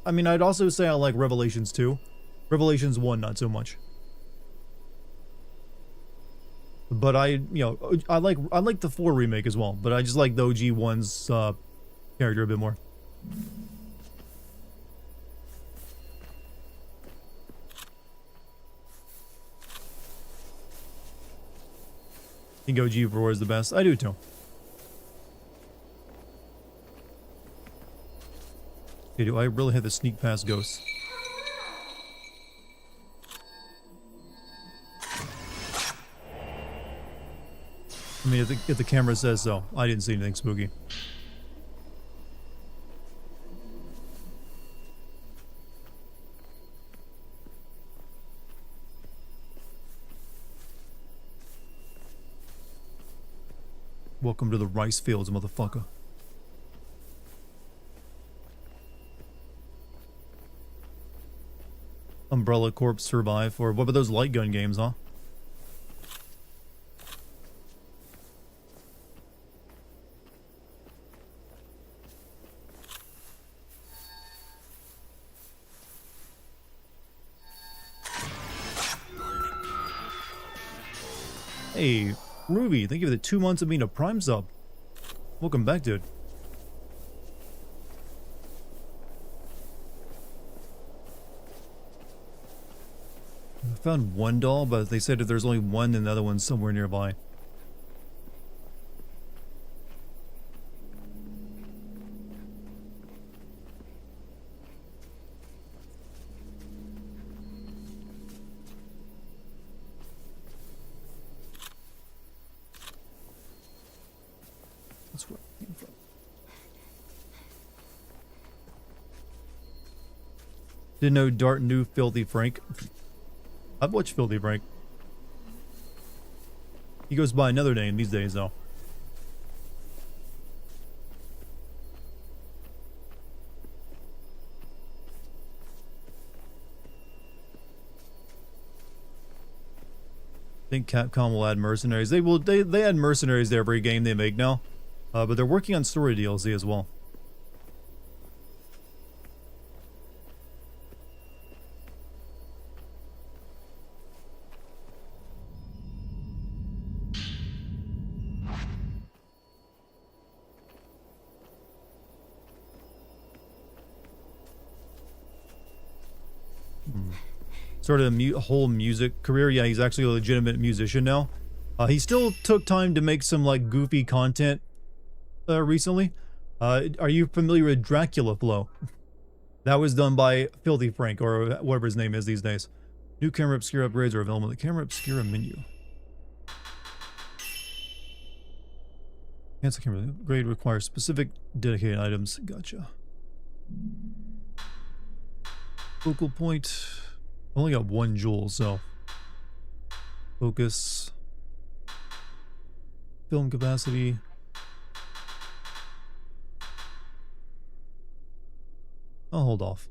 I mean, I'd also say I like Revelations 2. Revelations 1, not so much. But I like the 4 remake as well, but I just like the OG 1's character a bit more. I think OG 4 is the best. I do too. Okay, do I really have to sneak past ghosts? I mean, if the camera says so. I didn't see anything spooky. Welcome to the rice fields, motherfucker. Umbrella Corps survive for what were those light gun games, huh? Hey, Ruby, thank you for the 2 months of being a Prime sub. Welcome back, dude. I found one doll, but they said if there's only one, then the other one's somewhere nearby. That's where I came from. Didn't know Dart knew Filthy Frank. I've watched Filthy Frank. He goes by another name these days, though. I think Capcom will add mercenaries. They will. They add mercenaries to every game they make now, but they're working on story DLC as well. Sort of a whole music career. Yeah, he's actually a legitimate musician now. He still took time to make some like goofy content recently. Are you familiar with Dracula Flow? That was done by Filthy Frank, or whatever his name is these days. New camera obscure upgrades are available in the camera obscura menu. Cancel camera upgrade requires specific dedicated items. Gotcha. Focal point. Only got 1 jewel, so focus, film capacity. I'll hold off.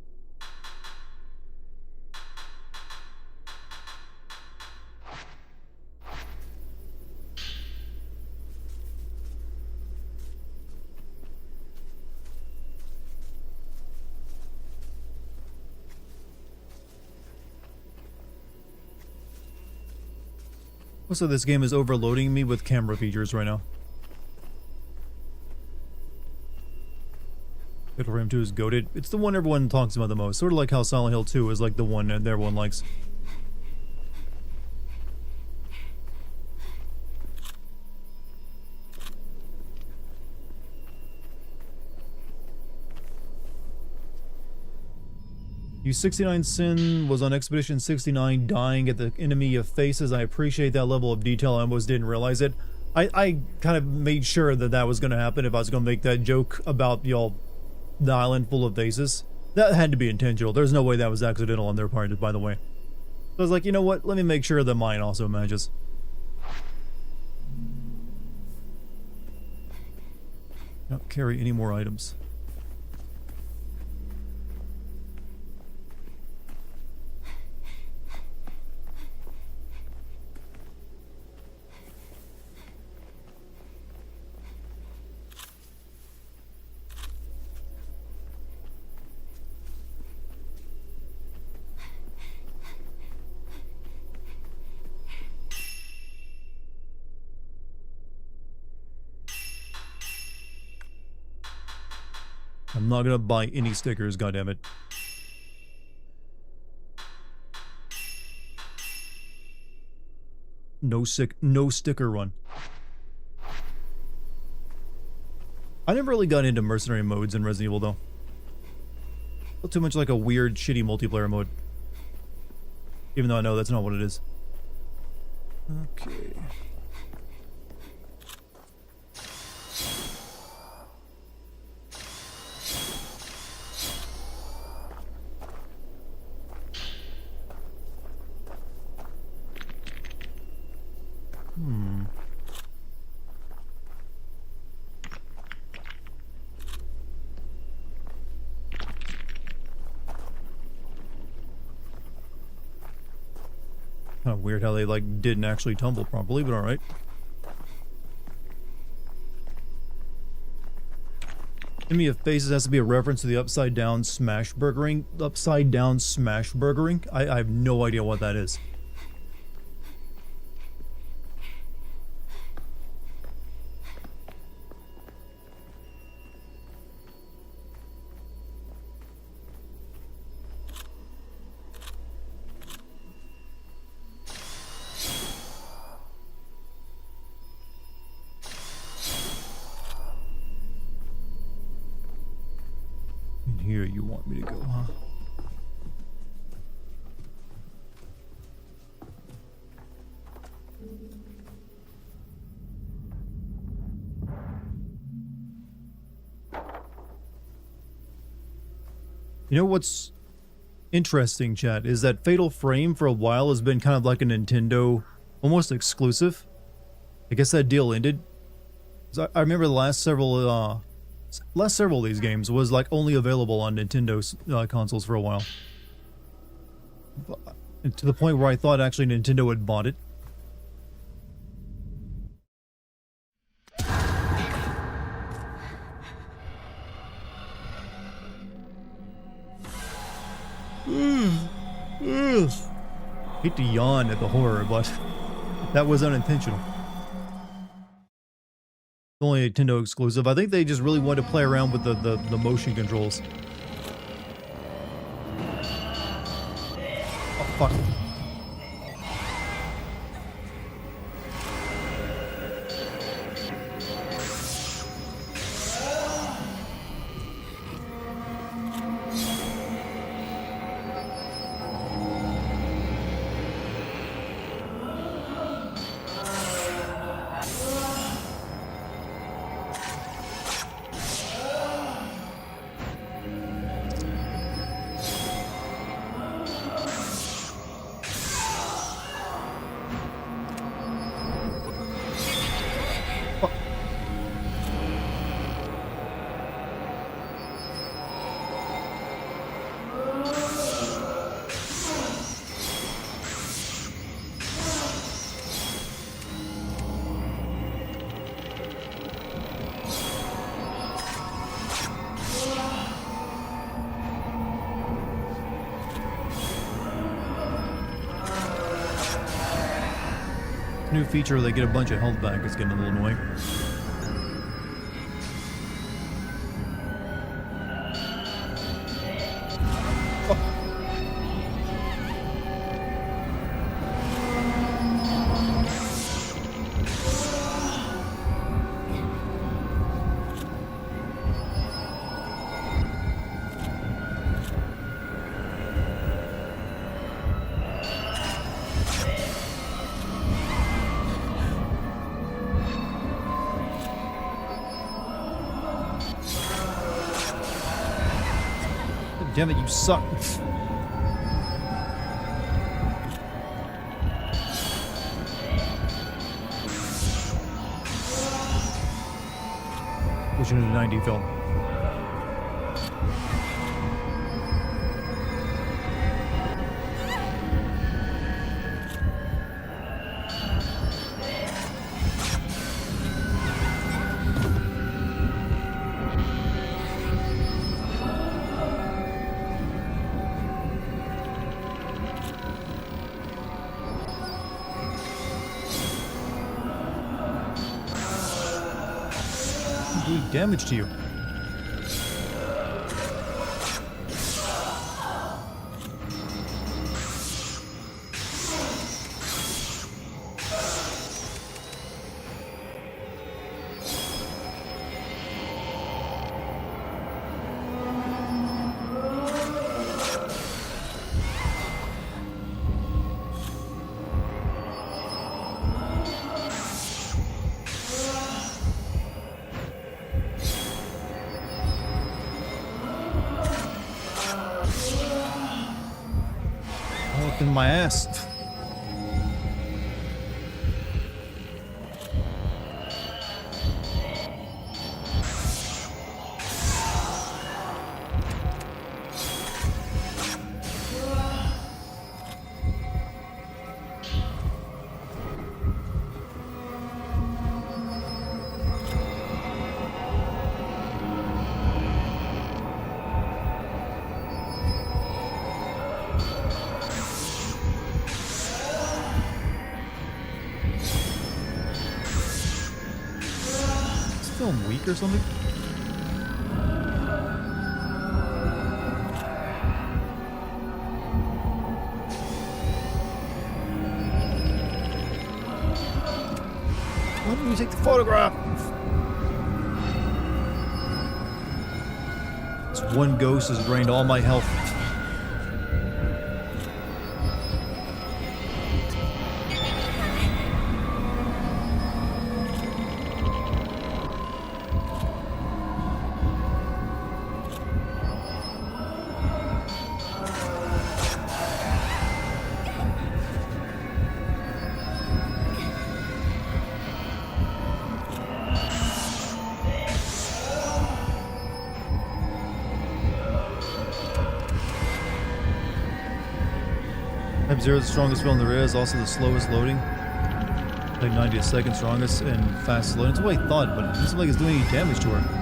Also, this game is overloading me with camera features right now. Fatal Frame 2 is goated. It's the one everyone talks about the most. Sort of like how Silent Hill 2 is like the one that everyone likes. U69 Sin was on Expedition 69 dying at the enemy of faces. I appreciate that level of detail. I almost didn't realize it. I kind of made sure that that was going to happen if I was going to make that joke about, y'all, the island full of faces. That had to be intentional. There's no way that was accidental on their part, by the way. So I was like, you know what? Let me make sure that mine also matches. Not carry any more items. I'm not gonna buy any stickers, goddammit. No sticker run. I never really got into mercenary modes in Resident Evil though. Felt too much like a weird, shitty multiplayer mode. Even though I know that's not what it is. Okay. Kind of weird how they like didn't actually tumble properly, but all right. Enemy of Faces has to be a reference to the upside down smash burgering. Upside down smash burgering? I have no idea what that is. Here you want me to go, huh? You know what's interesting, chat, is that Fatal Frame for a while has been kind of like a Nintendo almost exclusive. I guess that deal ended. 'Cause I remember the last several of these games was like only available on Nintendo's consoles for a while. And to the point where I thought actually Nintendo had bought it. Hate to yawn at the horror, but that was unintentional. Only a Nintendo exclusive. I think they just really wanted to play around with the motion controls. Oh, fuck. New feature where they get a bunch of health back is getting a little annoying. Damn it, you suck. Pushing into 90 film. Doing damage to you. in my ass. Film weak or something? Why didn't you take the photograph? This one ghost has drained all my health. Type 0 is the strongest film there is, also the slowest loading. Like 90 a second strongest and fast loading. That's what I thought, but it doesn't look like it's doing any damage to her.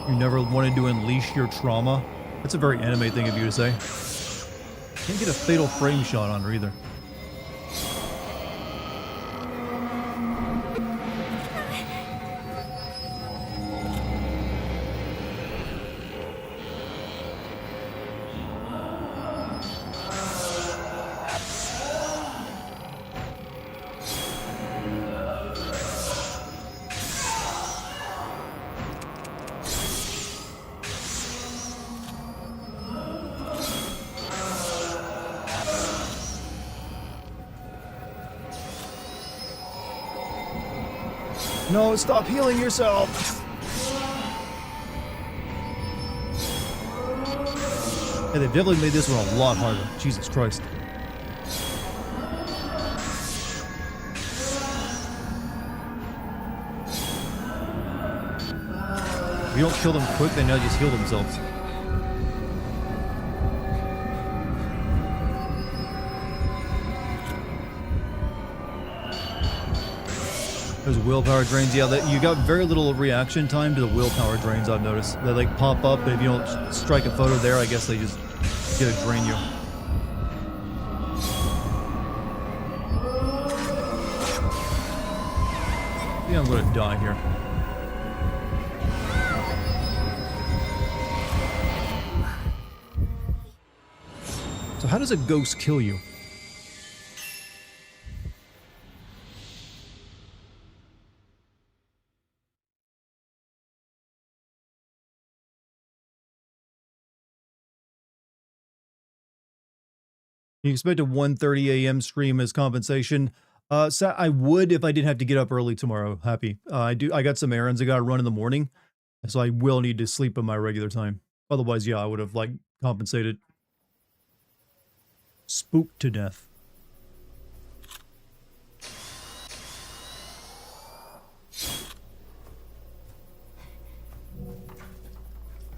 You never wanted to unleash your trauma? That's a very anime thing of you to say. Can't get a fatal frame shot on her either. No, stop healing yourself! Yeah, they've definitely made this one a lot harder. Jesus Christ. If you don't kill them quick, they now just heal themselves. There's willpower drains. Yeah, you got very little reaction time to the willpower drains, I've noticed. They like pop up, but if you don't strike a photo there, I guess they just get to drain you. I think I'm gonna die here. So how does a ghost kill you? You expect a 1:30 a.m. stream as compensation. So I would if I didn't have to get up early tomorrow. Happy. I got some errands I got to run in the morning, so I will need to sleep at my regular time. Otherwise, yeah, I would have like compensated. Spooked to death.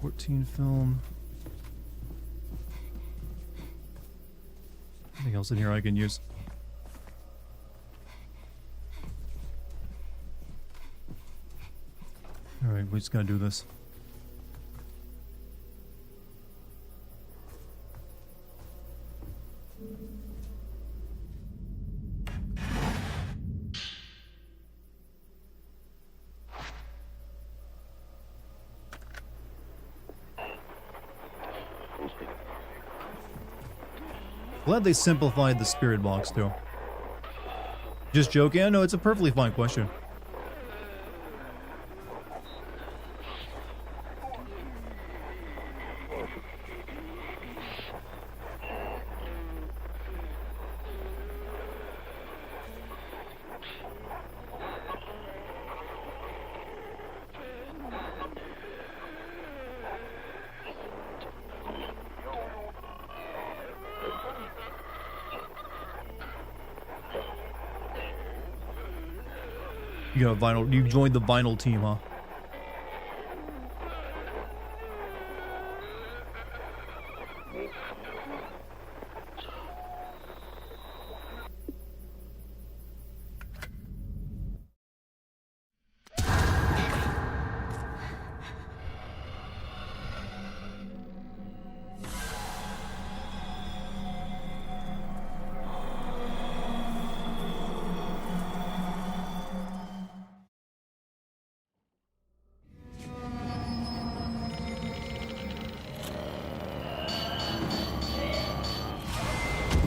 $14 film. Anything else in here I can use? we just gotta do this. Glad they simplified the spirit box too. Just joking. I know it's a perfectly fine question. You got vinyl. You joined the vinyl team, huh?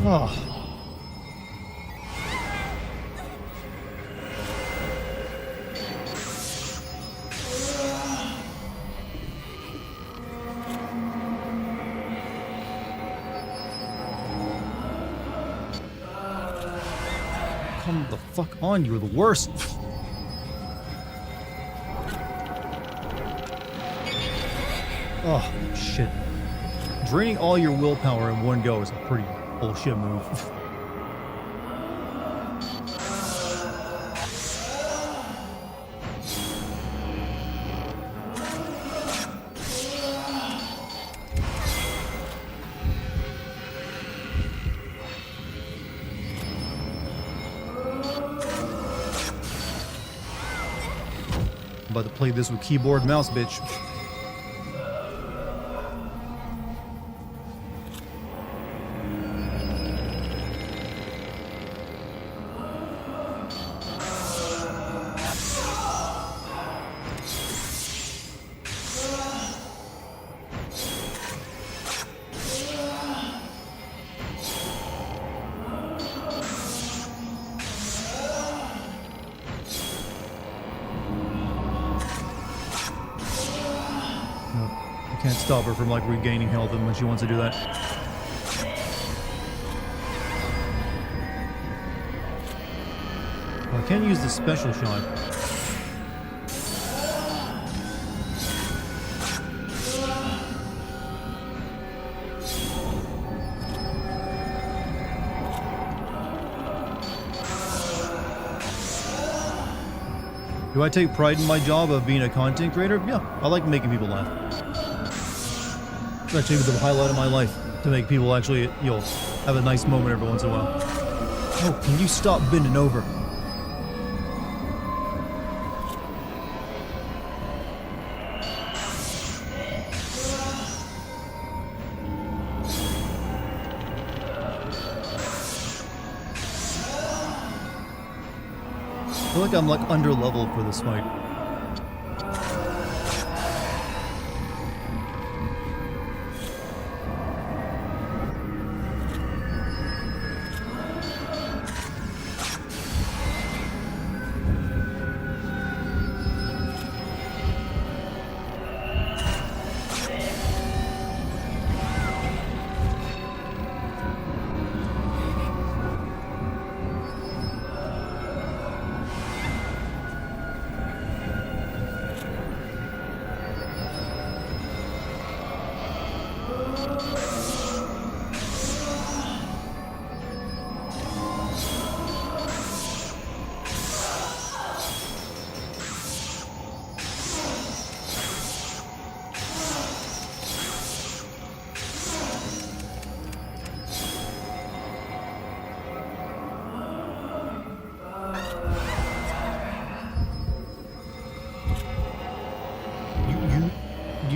Oh. Come the fuck on, you're the worst. Oh, shit. Draining all your willpower in one go is a pretty bullshit move. I'm about to play this with keyboard and mouse, bitch. Can't stop her from like regaining health and when she wants to do that. Well, I can't use the special shot. Do I take pride in my job of being a content creator? Yeah, I like making people laugh. It's actually the highlight of my life, to make people actually, you know, have a nice moment every once in a while. Oh, can you stop bending over? I feel like I'm like under leveled for this fight.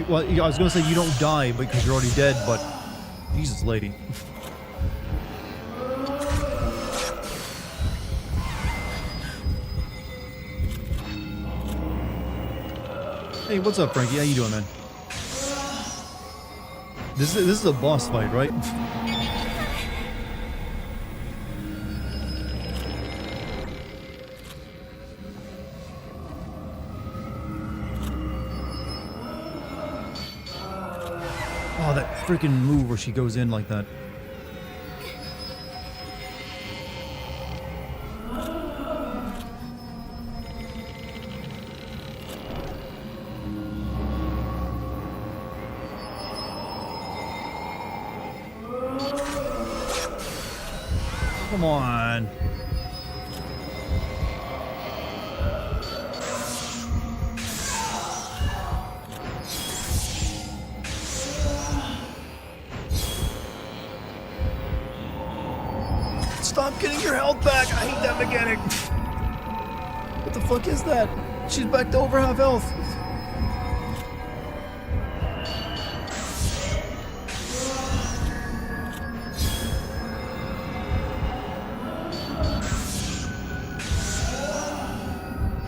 well, I was gonna say you don't die because you're already dead, but Jesus, lady. Hey, what's up, Frankie? How you doing, man? This is a boss fight, right? Oh, that freaking move where she goes in like that. Come on. Stop getting your health back. I hate that mechanic. What the fuck is that? She's back to over half health.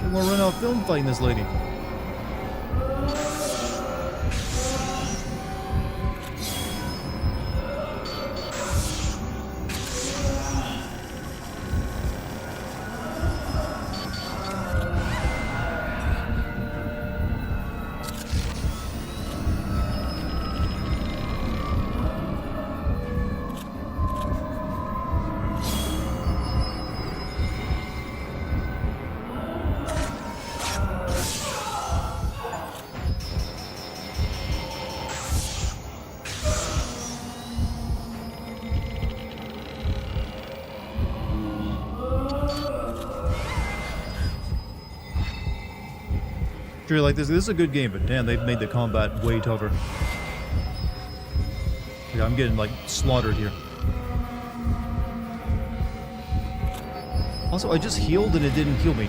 I'm gonna run out of film fighting this lady. Sure, like this is a good game, but damn, they've made the combat way tougher. Yeah, I'm getting like slaughtered here. Also, I just healed and it didn't kill me.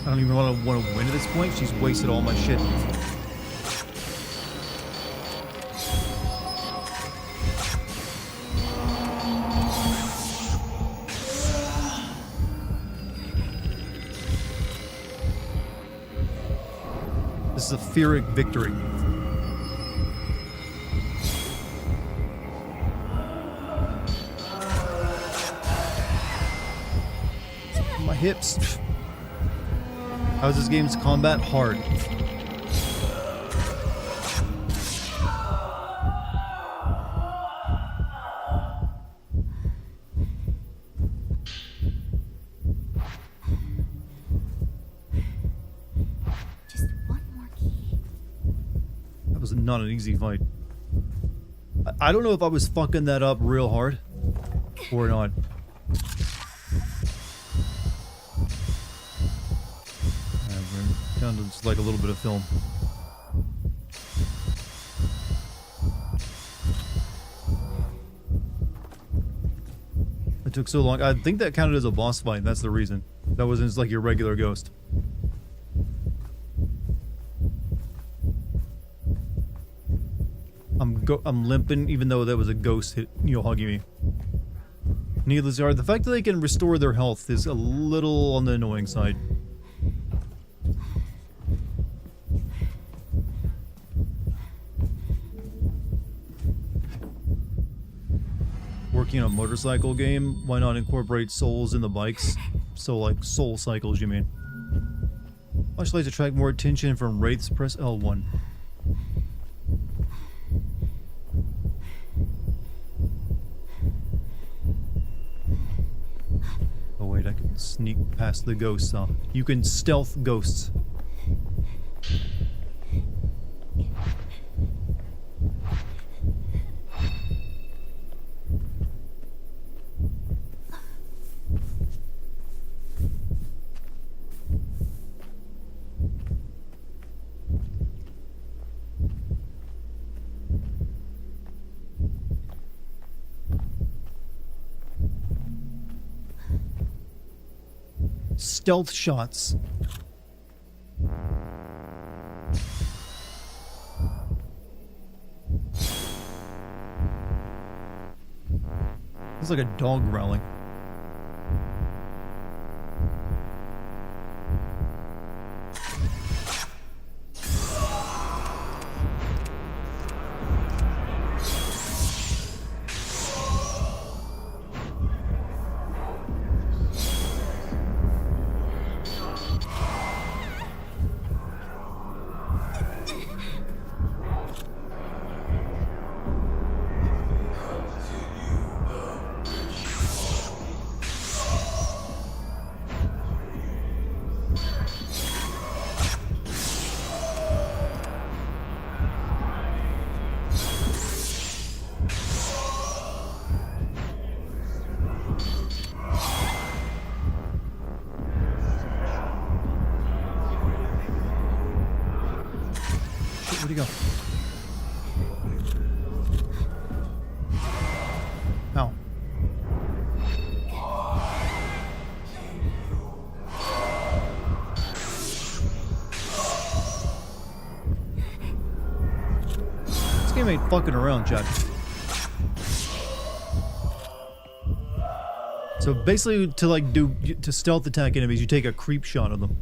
I don't even want to win at this point. She's wasted all my shit. This is a Pyrrhic victory. My hips. How's this game's combat hard? Just one more key. That was not an easy fight. I don't know if I was fucking that up real hard or not. Down to just like a little bit of film. It took so long. I think that counted as a boss fight. That's the reason. That wasn't just like your regular ghost. I'm limping, even though that was a ghost hugging me. Needless to say, the fact that they can restore their health is a little on the annoying side. Working on a motorcycle game, why not incorporate souls in the bikes? So like soul cycles, you mean? Flashlights attract more attention from wraiths. Press L1. Oh wait, I can sneak past the ghosts. You can stealth ghosts. stealth shots. It's like a dog growling. Where'd he go? Ow. This game ain't fucking around, Chad. So basically, to stealth attack enemies, you take a creep shot of them.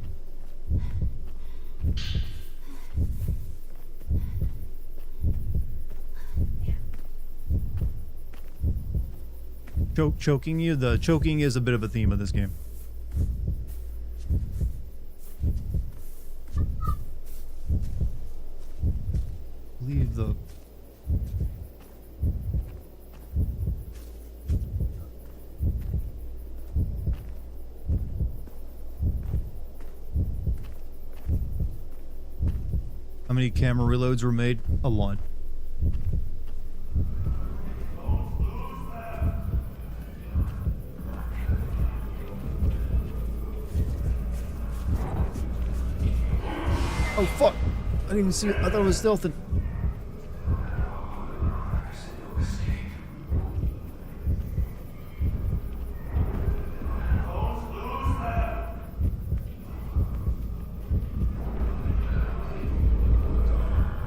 Choking you? The choking is a bit of a theme of this game. Leave the... How many camera reloads were made? A lot. Oh fuck! I didn't even see it. I thought it was stealthing.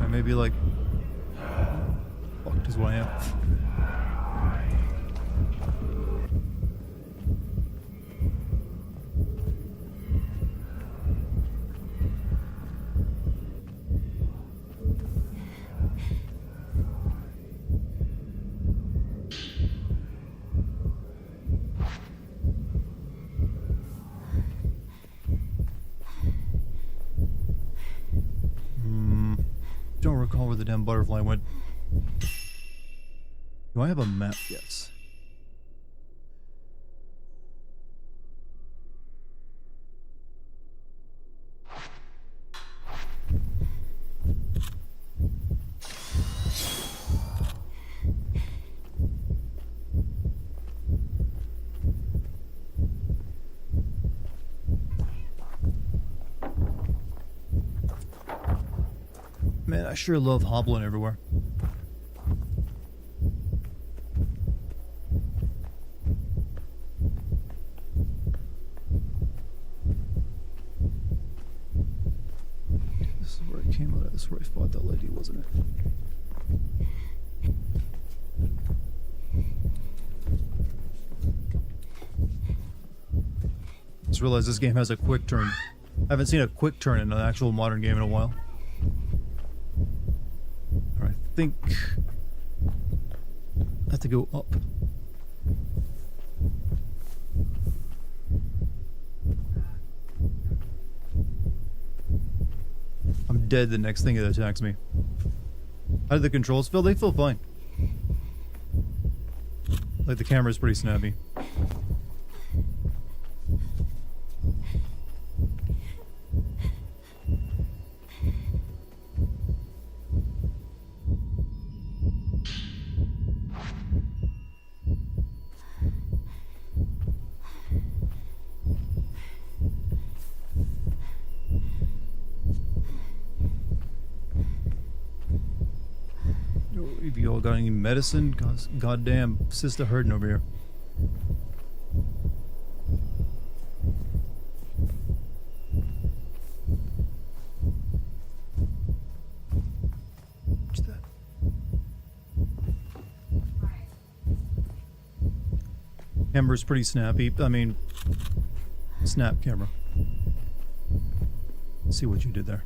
I may be like... Fucked is what I am. Don't recall where the damn butterfly went. Do I have a map? Yes. Man, I sure love hobbling everywhere. This is where I came out of. This is where I fought that lady, wasn't it? Just realized this game has a quick turn. I haven't seen a quick turn in an actual modern game in a while. I think I have to go up. I'm dead the next thing that attacks me. How do the controls feel? They feel fine. Like the camera's pretty snappy. Have you all got any medicine? Goddamn sister hurting over here. Camera's pretty snappy. I mean, snap camera. Let's see what you did there.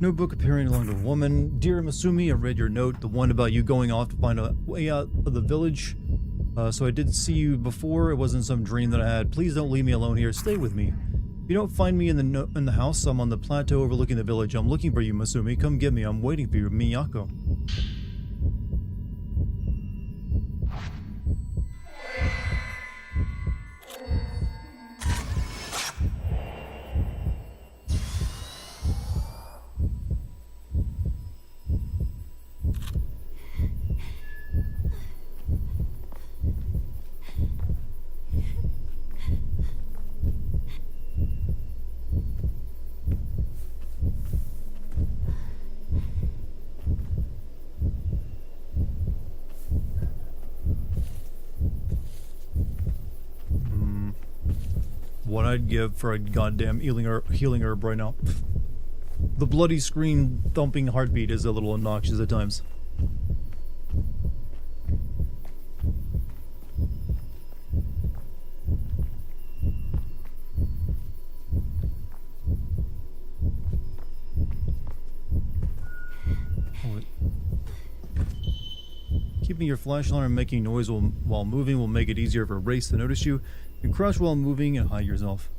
Notebook appearing along the woman. Dear Masumi, I read your note, the one about you going off to find a way out of the village. So I did see you before. It wasn't some dream that I had. Please don't leave me alone here. Stay with me. If you don't find me in the house, I'm on the plateau overlooking the village. I'm looking for you, Masumi. Come get me. I'm waiting for you, Miyako. What I'd give for a goddamn healing herb right now. The bloody screen thumping heartbeat is a little obnoxious at times. Keeping your flashlight and making noise while moving will make it easier for Race to notice you. You crouch while moving and hide yourself.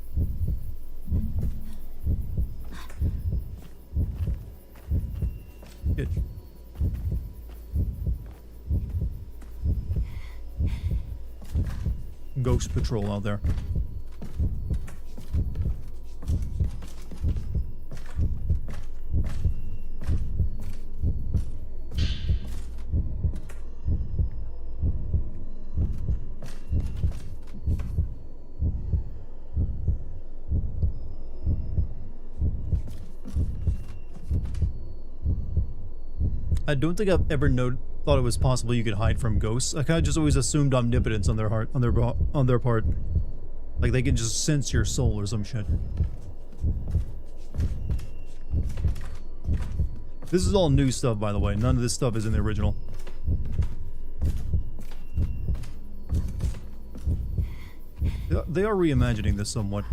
Good. Ghost patrol out there. I don't think I've ever thought it was possible you could hide from ghosts. I kind of just always assumed omnipotence on their part. Like they can just sense your soul or some shit. This is all new stuff, by the way. None of this stuff is in the original. They are reimagining this somewhat.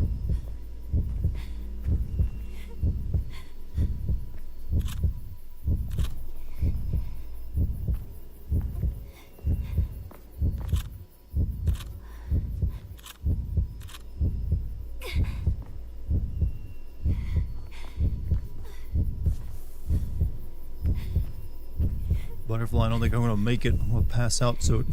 Butterfly, I don't think I'm gonna make it. I'm gonna pass out soon.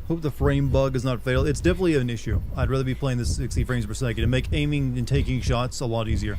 Hope the frame bug is not fatal. It's definitely an issue. I'd rather be playing this 60 frames per second and make aiming and taking shots a lot easier.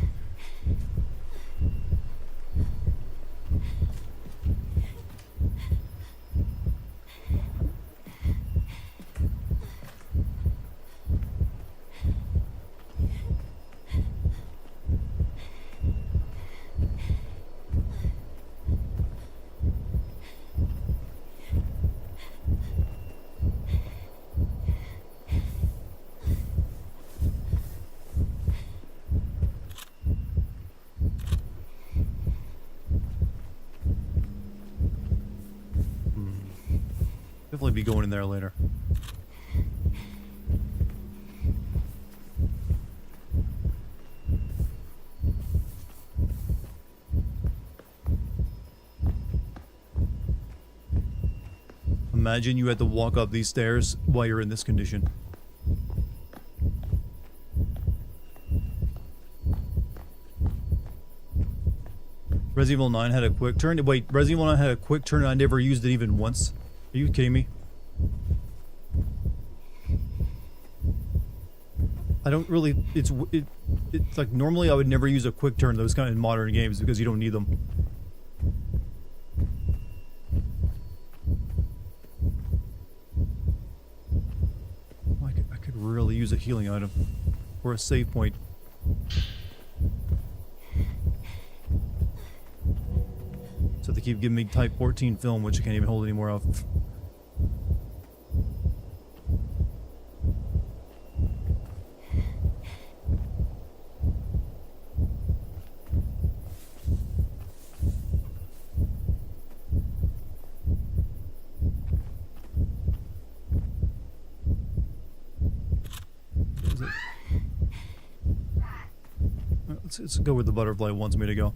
Definitely be going in there later. Imagine you had to walk up these stairs while you're in this condition. Resident Evil 9 had a quick turn. Wait, Resident Evil 9 had a quick turn and I never used it even once. Are you kidding me? I don't really, it's like normally I would never use a quick turn those kind of modern games because you don't need them. really use a healing item or a save point. So they keep giving me Type 14 film, which I can't even hold any more of. Let's go where the butterfly wants me to go.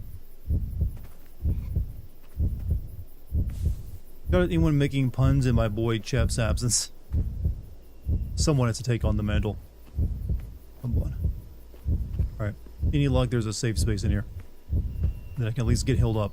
Got anyone making puns in my boy Chef's absence? Someone has to take on the mantle. Come on. Alright. Any luck, there's a safe space in here that I can at least get healed up.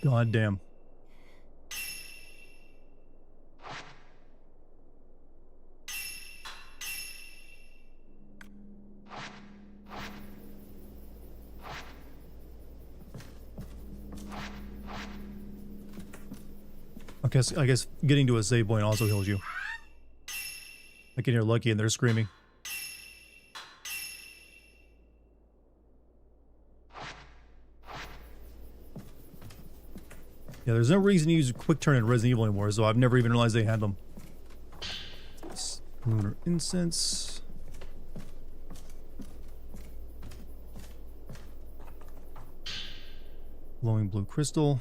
God damn. Okay, so I guess getting to a save point also heals you. I can hear Lucky and they're screaming. Yeah, there's no reason to use a quick turn in Resident Evil anymore, so I've never even realized they had them. Lunar incense. Glowing blue crystal.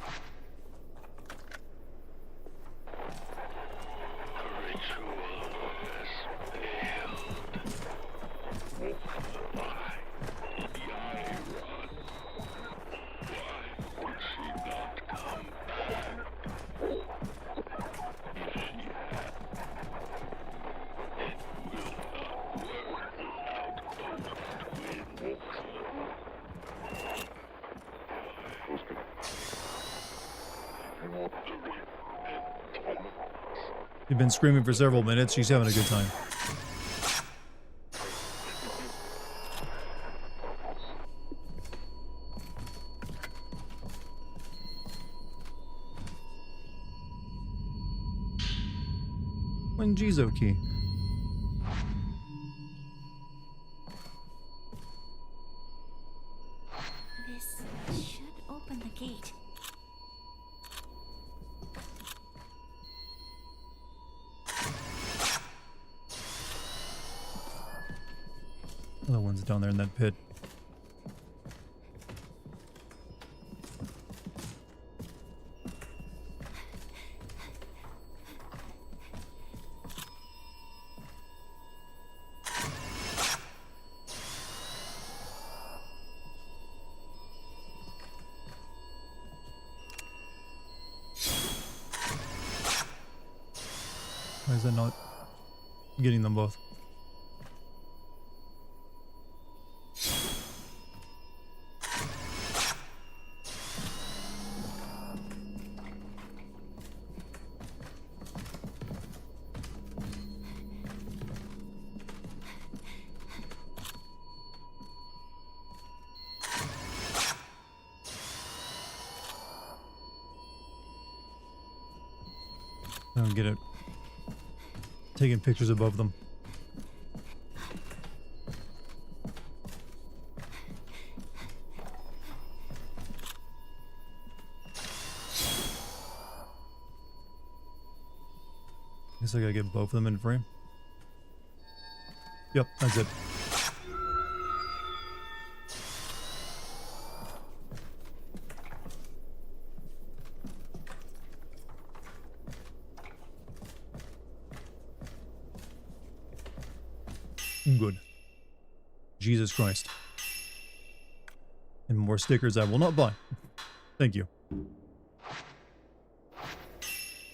You've been screaming for several minutes. She's having a good time. Wenjizo key. This should open the gate. Other one's down there in that pit. Why is that not getting them both? I don't get it. Taking pictures above them. Guess I gotta get both of them in frame. Yep, that's it. Good. Jesus Christ. And more stickers I will not buy. Thank you.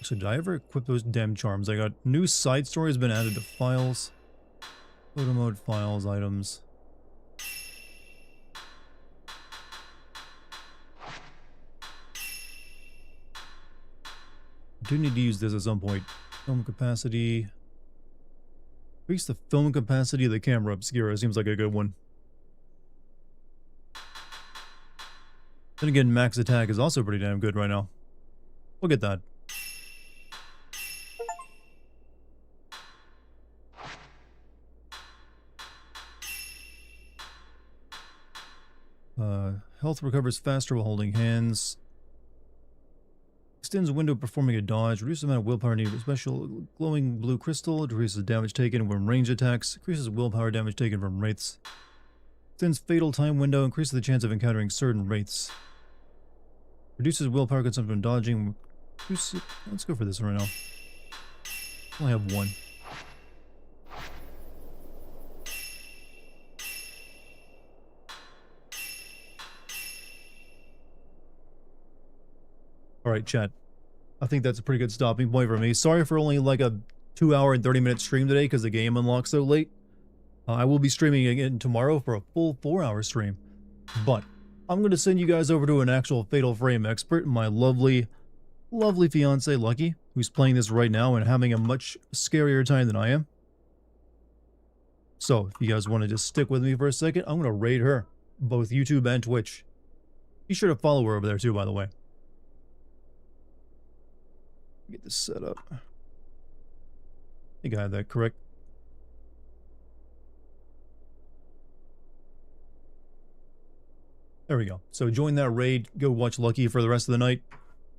So did I ever equip those damn charms? I got new side story has been added to files. Photo mode, files, items. do need to use this at some point. Film capacity. Increase the film capacity of the camera obscura. Seems like a good one. Then again, max attack is also pretty damn good right now. We'll get that. Health recovers faster while holding hands. Extends window performing a dodge. Reduces the amount of willpower needed. Special glowing blue crystal. Decreases damage taken from range attacks. Increases willpower damage taken from wraiths. Extends fatal time window. Increases the chance of encountering certain wraiths. Reduces willpower consumption when dodging. Let's go for this right now. I only have one. Alright, chat. I think that's a pretty good stopping point for me. Sorry for only like a 2-hour and 30-minute stream today because the game unlocked so late. I will be streaming again tomorrow for a full 4-hour stream. But I'm going to send you guys over to an actual Fatal Frame expert, my lovely, lovely fiance Lucky, who's playing this right now and having a much scarier time than I am. So, if you guys want to just stick with me for a second, I'm going to raid her, both YouTube and Twitch. Be sure to follow her over there too, by the way. Get this set up. I think I have that correct. There we go. So join that raid, go watch Lucky for the rest of the night.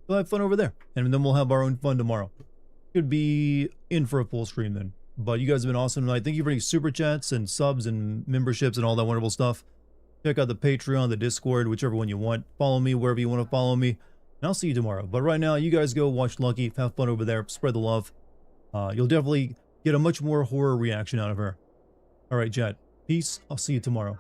We'll have fun over there, and then we'll have our own fun tomorrow. Could be in for a full stream then. But you guys have been awesome tonight. Thank you for any super chats and subs and memberships and all that wonderful stuff. Check out the Patreon, the Discord, whichever one you want. Follow me wherever you want to follow me. And I'll see you tomorrow. But right now, you guys go watch Lucky. Have fun over there. Spread the love. You'll definitely get a much more horror reaction out of her. Alright, chat. Peace. I'll see you tomorrow.